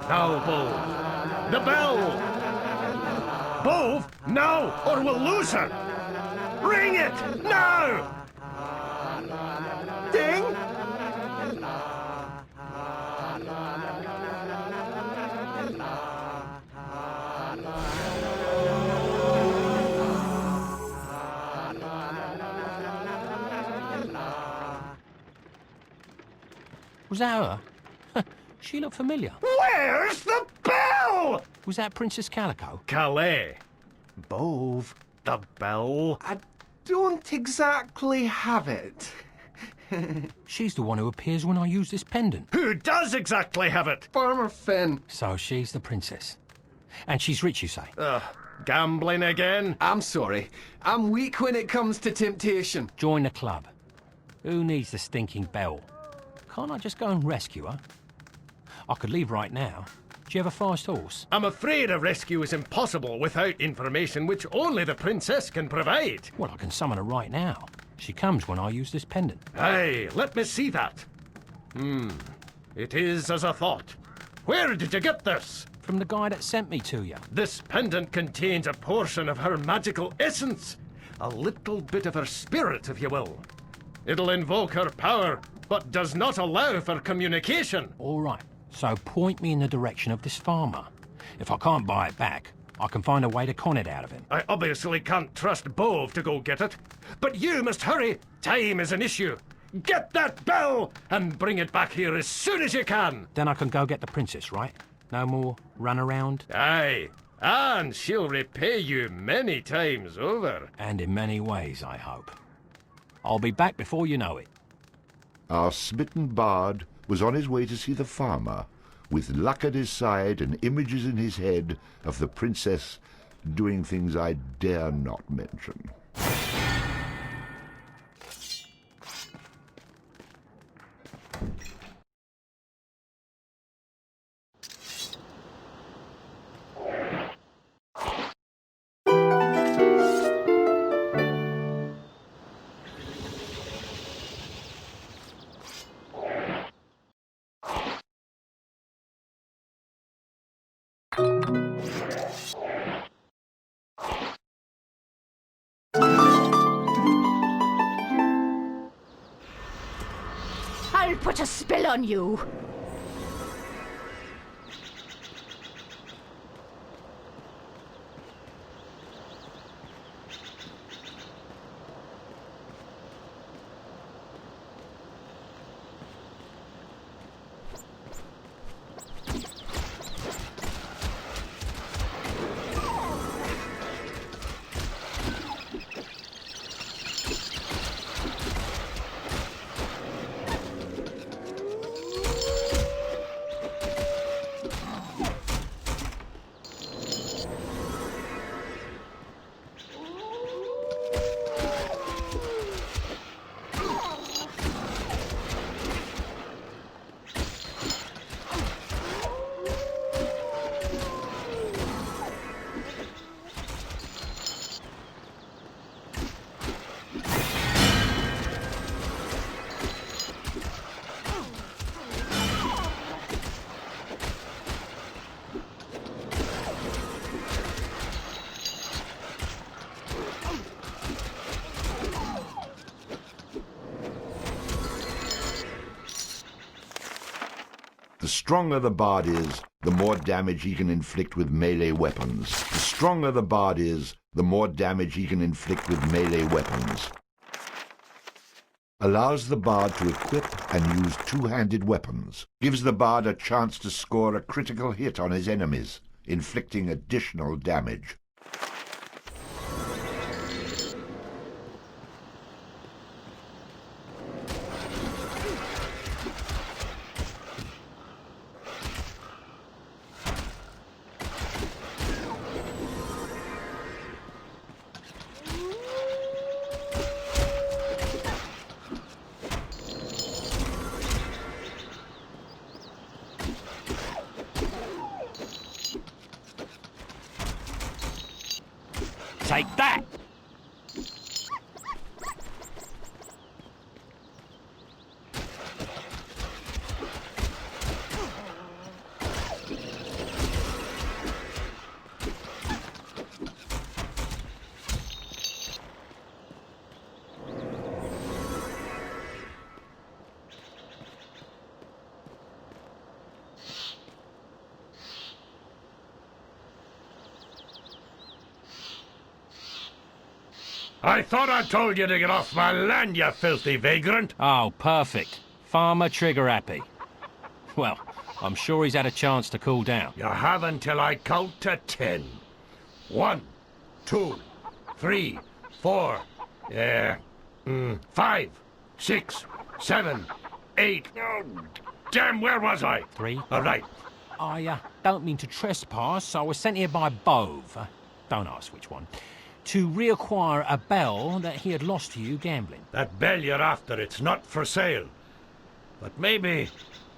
Now, Bove. The bell! Bove, now, or we'll lose her! Ring it, now! Ding! Was that her? She looked familiar. Where's the bell? Was that Princess Calico? Calais. Bove, the bell. I don't exactly have it. She's the one who appears when I use this pendant. Who does exactly have it? Farmer Finn. So she's the princess. And she's rich, you say? Gambling again? I'm sorry. I'm weak when it comes to temptation. Join the club. Who needs the stinking bell? Can't I just go and rescue her? I could leave right now. Do you have a fast horse? I'm afraid a rescue is impossible without information which only the princess can provide. Well, I can summon her right now. She comes when I use this pendant. Aye, let me see that. It is as I thought. Where did you get this? From the guy that sent me to you. This pendant contains a portion of her magical essence. A little bit of her spirit, if you will. It'll invoke her power, but does not allow for communication. All right. So point me in the direction of this farmer. If I can't buy it back, I can find a way to con it out of him. I obviously can't trust Bove to go get it. But you must hurry. Time is an issue. Get that bell and bring it back here as soon as you can. Then I can go get the princess, right? No more run around? Aye, and she'll repay you many times over. And in many ways, I hope. I'll be back before you know it. Our smitten bard was on his way to see the farmer, with luck at his side and images in his head of the princess doing things I dare not mention. I'll put a spell on you. The stronger the bard is, the more damage he can inflict with melee weapons. The stronger the bard is, the more damage he can inflict with melee weapons. Allows the bard to equip and use two-handed weapons. Gives the bard a chance to score a critical hit on his enemies, inflicting additional damage. Take that! I thought I told you to get off my land, you filthy vagrant. Oh, perfect. Farmer trigger happy. Well, I'm sure he's had a chance to cool down. You have until I count to 10. 1, 2, 3, 4, 5, 6, 7, 8. Oh, damn, where was I? 3. All right. I don't mean to trespass. I was sent here by Bove. Don't ask which one. To reacquire a bell that he had lost to you gambling. That bell you're after, it's not for sale. But maybe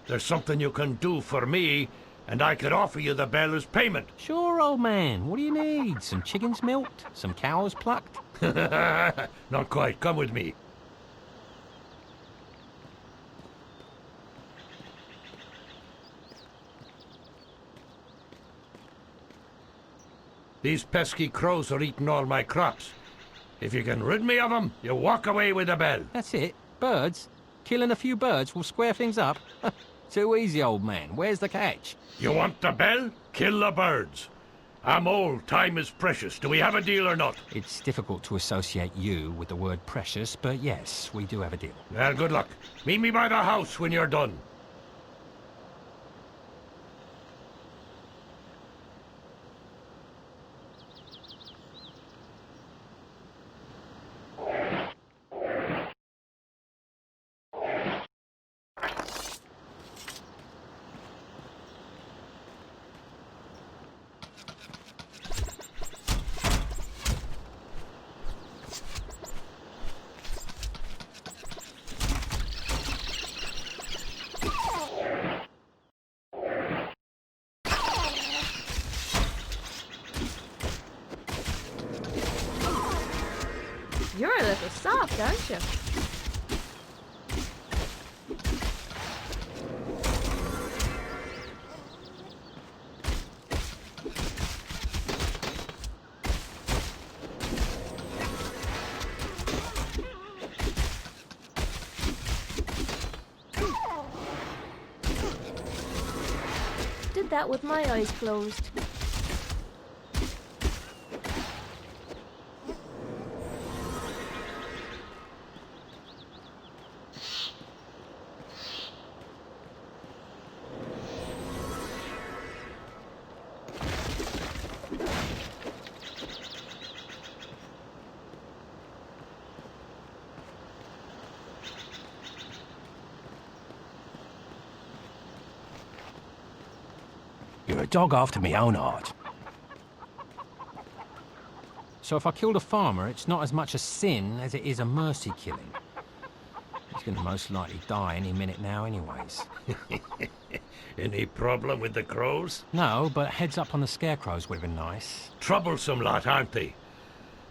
there's something you can do for me, and I could offer you the bell as payment. Sure, old man. What do you need? Some chickens milked? Some cows plucked? Not quite. Come with me. These pesky crows are eating all my crops. If you can rid me of them, you walk away with the bell. That's it. Birds? Killing a few birds will square things up? Too easy, old man. Where's the catch? You want the bell? Kill the birds. I'm old. Time is precious. Do we have a deal or not? It's difficult to associate you with the word precious, but yes, we do have a deal. Well, good luck. Meet me by the house when you're done. You're a little soft, aren't you? Did that with my eyes closed. You're a dog after me own heart. So if I killed a farmer, it's not as much a sin as it is a mercy killing. He's going to most likely die any minute now anyways. Any problem with the crows? No, but heads up on the scarecrows would have been nice. Troublesome lot, aren't they?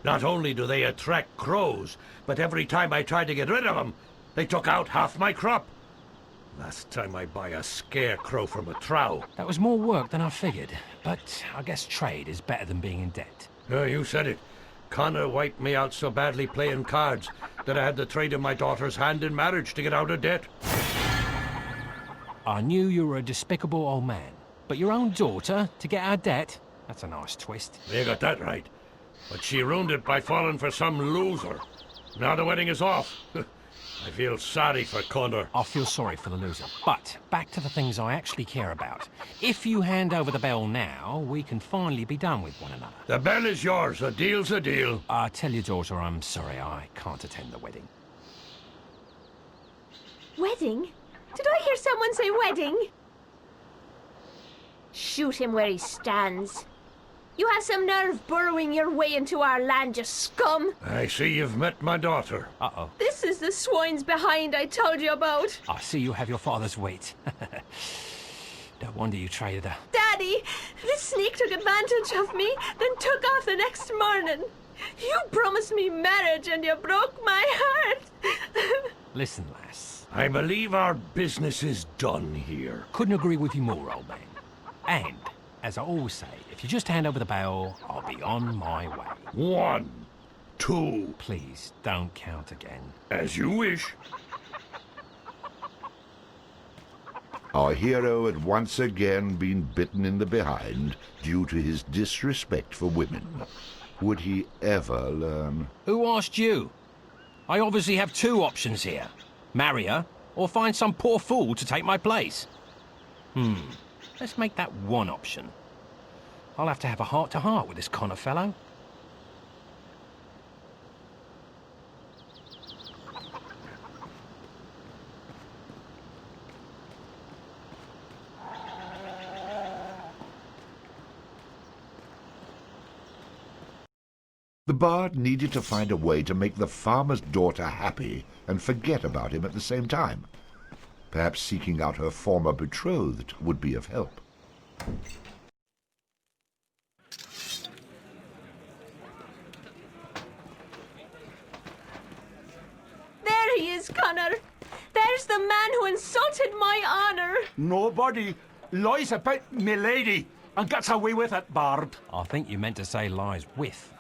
Not only do they attract crows, but every time I tried to get rid of them, they took out half my crop. Last time I buy a scarecrow from a trow. That was more work than I figured, but I guess trade is better than being in debt. You said it. Connor wiped me out so badly playing cards that I had to trade him my daughter's hand in marriage to get out of debt. I knew you were a despicable old man, but your own daughter to get out of debt? That's a nice twist. You got that right. But she ruined it by falling for some loser. Now the wedding is off. I feel sorry for Connor. I feel sorry for the loser. But back to the things I actually care about. If you hand over the bell now, we can finally be done with one another. The bell is yours. A deal's a deal. Tell your daughter I'm sorry I can't attend the wedding. Wedding? Did I hear someone say wedding? Shoot him where he stands. You have some nerve burrowing your way into our land, you scum! I see you've met my daughter. Uh-oh. This is the swines behind I told you about. I see you have your father's weight. No wonder you traded her. Daddy, this sneak took advantage of me, then took off the next morning. You promised me marriage and you broke my heart. Listen, lass. I believe our business is done here. Couldn't agree with you more, old man. And, as I always say, if you just hand over the bell, I'll be on my way. 1, 2... Please, don't count again. As you wish. Our hero had once again been bitten in the behind due to his disrespect for women. Would he ever learn? Who asked you? I obviously have two options here. Marry her, or find some poor fool to take my place. Let's make that one option. I'll have to have a heart-to-heart with this Connor fellow. The bard needed to find a way to make the farmer's daughter happy and forget about him at the same time. Perhaps seeking out her former betrothed would be of help. There he is, Connor. There's the man who insulted my honor. Nobody lies about me lady and gets away with it, Bard. I think you meant to say lies with,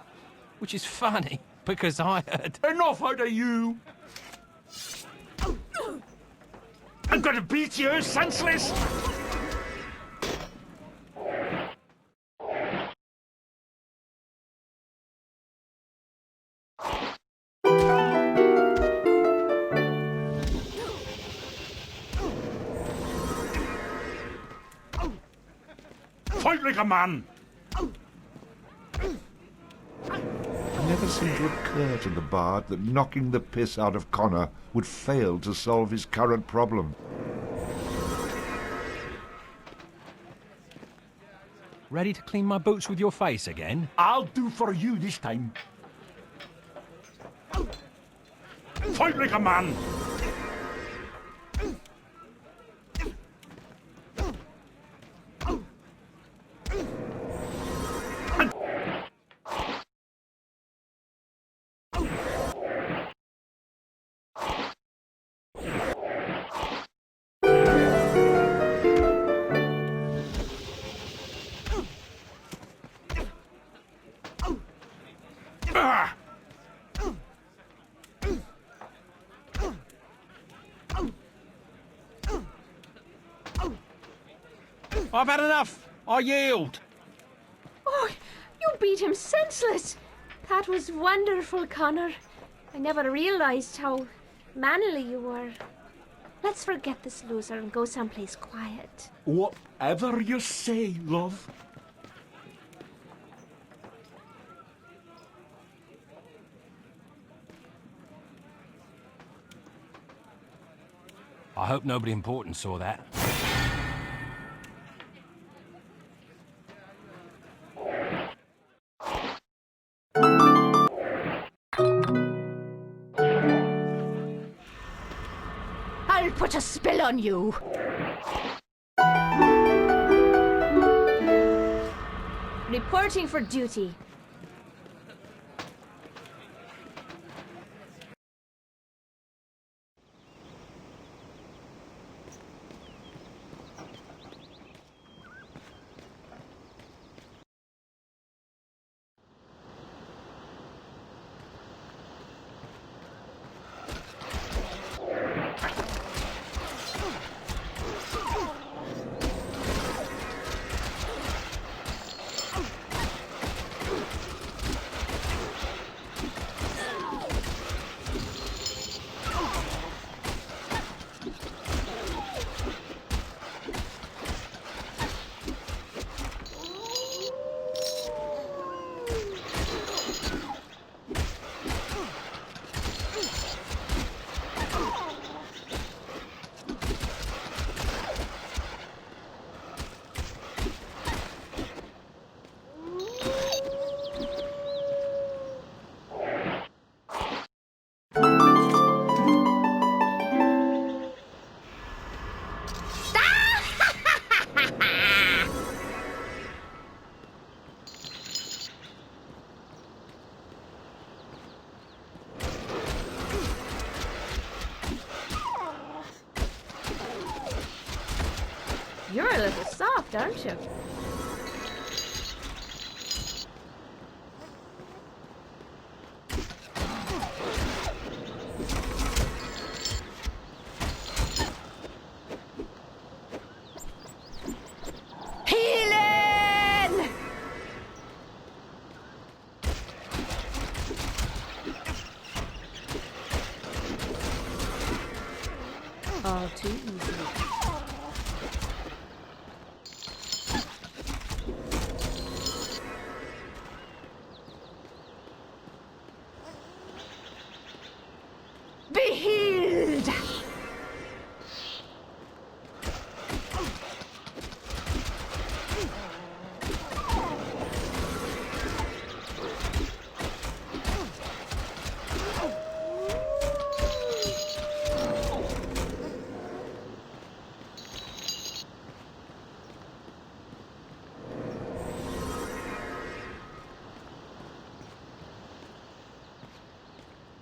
which is funny, because I heard... Enough out of you! I'm gonna beat you senseless! like a man. It never seemed to occur to the bard that knocking the piss out of Connor would fail to solve his current problem. Ready to clean my boots with your face again? I'll do for you this time. Fight like a man. I've had enough. I yield. Oh, you beat him senseless. That was wonderful, Connor. I never realized how manly you were. Let's forget this loser and go someplace quiet. Whatever you say, love. I hope nobody important saw that. I'll put a spell on you. Reporting for duty. You're a little soft, aren't you? Healing! All too easy. Be healed!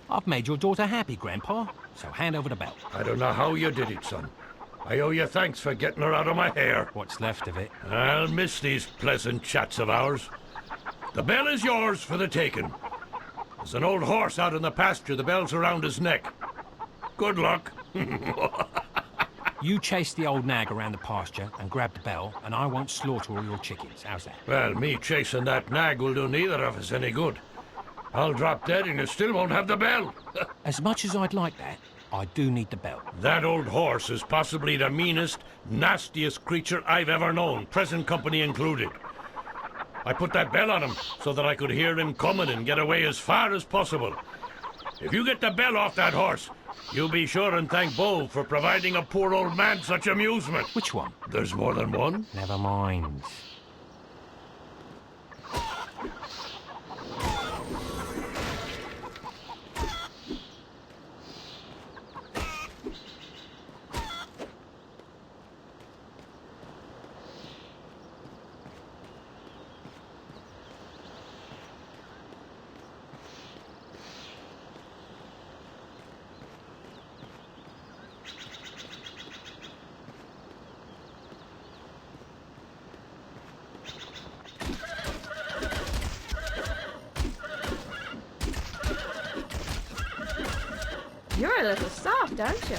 I've made your daughter happy, Grandpa, so hand over the belt. I don't know how you did it, son. I owe you thanks for getting her out of my hair. What's left of it. I'll miss these pleasant chats of ours. The bell is yours for the taking. There's an old horse out in the pasture. The bell's around his neck. Good luck. You chase the old nag around the pasture and grab the bell, and I won't slaughter all your chickens. How's that? Well, me chasing that nag will do neither of us any good. I'll drop dead and you still won't have the bell. As much as I'd like that, I do need the bell. That old horse is possibly the meanest, nastiest creature I've ever known, present company included. I put that bell on him so that I could hear him coming and get away as far as possible. If you get the bell off that horse, you'll be sure and thank Bo for providing a poor old man such amusement. Which one? There's more than one. Never mind. You're a little soft, aren't you?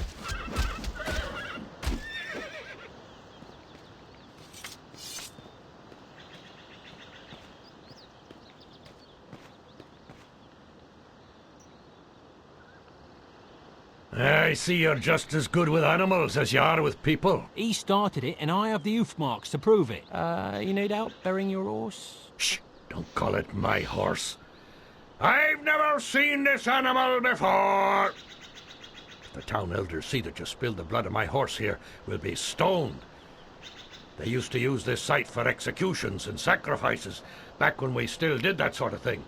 I see you're just as good with animals as you are with people. He started it, and I have the hoof marks to prove it. You need help burying your horse? Shh! Don't call it my horse. I've never seen this animal before! If the town elders see that you spilled the blood of my horse here, we'll be stoned. They used to use this site for executions and sacrifices, back when we still did that sort of thing.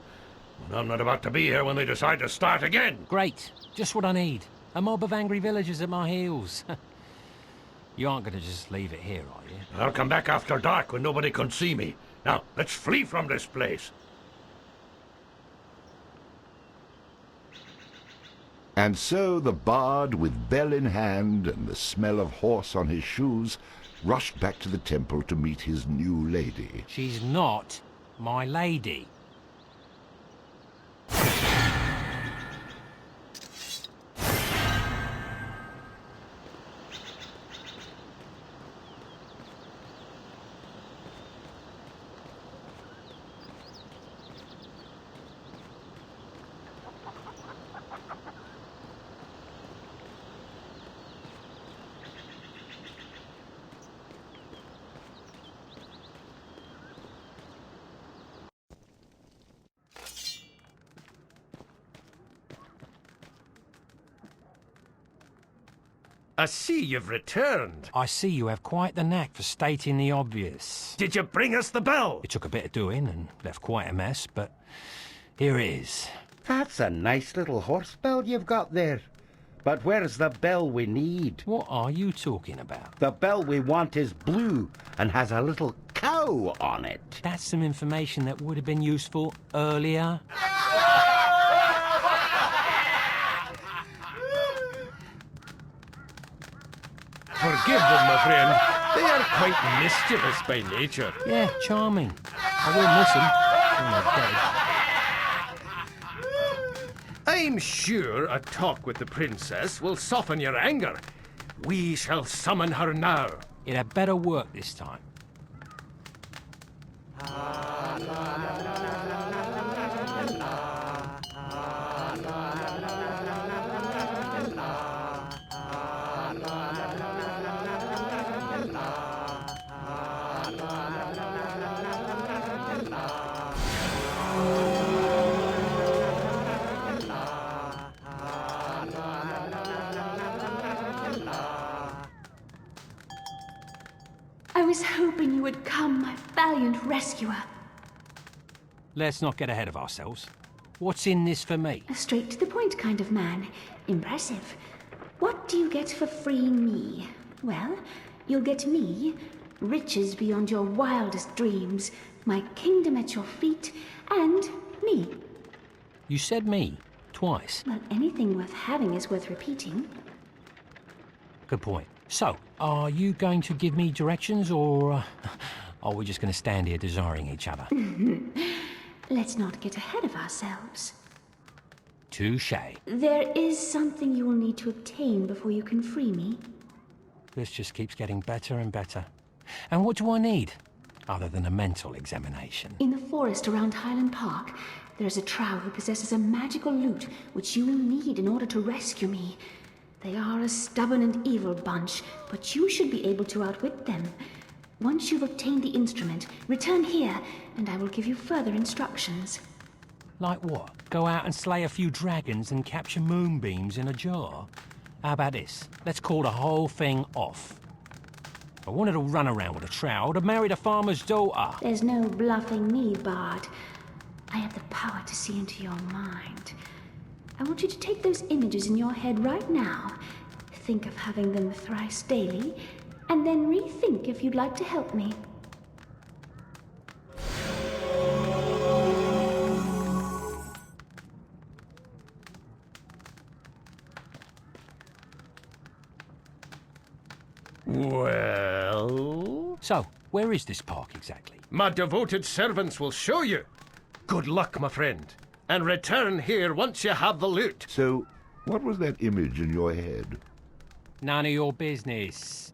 And I'm not about to be here when they decide to start again. Great. Just what I need. A mob of angry villagers at my heels. You aren't going to just leave it here, are you? I'll come back after dark when nobody can see me. Now, let's flee from this place. And so the bard, with bell in hand and the smell of horse on his shoes, rushed back to the temple to meet his new lady. She's not my lady. I see you've returned. I see you have quite the knack for stating the obvious. Did you bring us the bell? It took a bit of doing and left quite a mess, but here it is. That's a nice little horse bell you've got there. But where's the bell we need? What are you talking about? The bell we want is blue and has a little cow on it. That's some information that would have been useful earlier. Forgive them, my friend. They are quite mischievous by nature. Yeah, charming. I will miss them when they're dead. I'm sure a talk with the princess will soften your anger. We shall summon her now. It had better work this time. I was hoping you would come, my valiant rescuer. Let's not get ahead of ourselves. What's in this for me? A straight-to-the-point kind of man. Impressive. What do you get for freeing me? Well, you'll get me, riches beyond your wildest dreams, my kingdom at your feet, and me. You said me, twice. Well, anything worth having is worth repeating. Good point. So, are you going to give me directions, or are we just going to stand here desiring each other? Let's not get ahead of ourselves. Touché. There is something you will need to obtain before you can free me. This just keeps getting better and better. And what do I need, other than a mental examination? In the forest around Highland Park, there's a trow who possesses a magical lute which you will need in order to rescue me. They are a stubborn and evil bunch, but you should be able to outwit them. Once you've obtained the instrument, return here, and I will give you further instructions. Like what? Go out and slay a few dragons and capture moonbeams in a jar? How about this? Let's call the whole thing off. If I wanted to run around with a trowel, I would have married a farmer's daughter. There's no bluffing me, Bard. I have the power to see into your mind. I want you to take those images in your head right now, think of having them thrice daily, and then rethink if you'd like to help me. Well... So, where is this park exactly? My devoted servants will show you. Good luck, my friend. And return here once you have the loot. So, what was that image in your head? None of your business.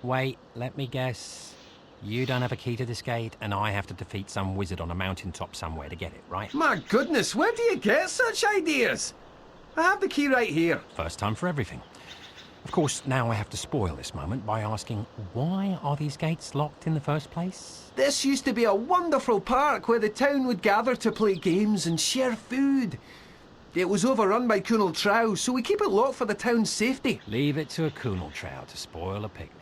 Wait, let me guess. You don't have a key to this gate, and I have to defeat some wizard on a mountaintop somewhere to get it, right? My goodness, where do you get such ideas? I have the key right here. First time for everything. Of course, now I have to spoil this moment by asking, why are these gates locked in the first place? This used to be a wonderful park where the town would gather to play games and share food. It was overrun by Kunal Trow, so we keep it locked for the town's safety. Leave it to a Kunal Trow to spoil a picnic.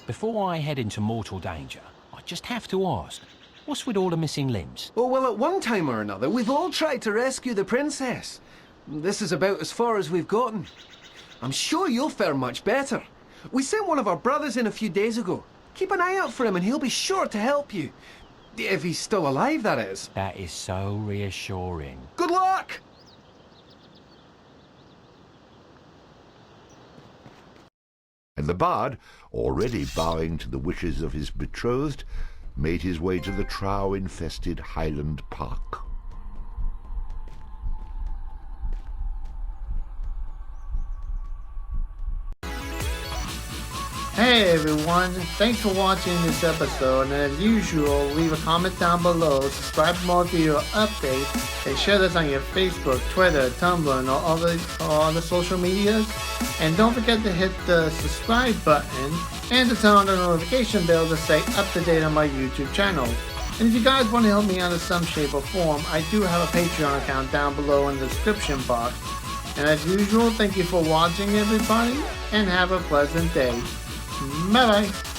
Before I head into mortal danger, I just have to ask, what's with all the missing limbs? Oh, well, at one time or another, we've all tried to rescue the princess. This is about as far as we've gotten. I'm sure you'll fare much better. We sent one of our brothers in a few days ago. Keep an eye out for him and he'll be sure to help you. If he's still alive, that is. That is so reassuring. Good luck! And the bard, already bowing to the wishes of his betrothed, made his way to the trow-infested Highland Park. Hey everyone, thanks for watching this episode, and as usual, leave a comment down below, subscribe for more video updates, and share this on your Facebook, Twitter, Tumblr, and all other social medias. And don't forget to hit the subscribe button and to turn on the notification bell to stay up to date on my YouTube channel. And if you guys want to help me out in some shape or form, I do have a Patreon account down below in the description box. And as usual, thank you for watching everybody, and have a pleasant day. Bye bye.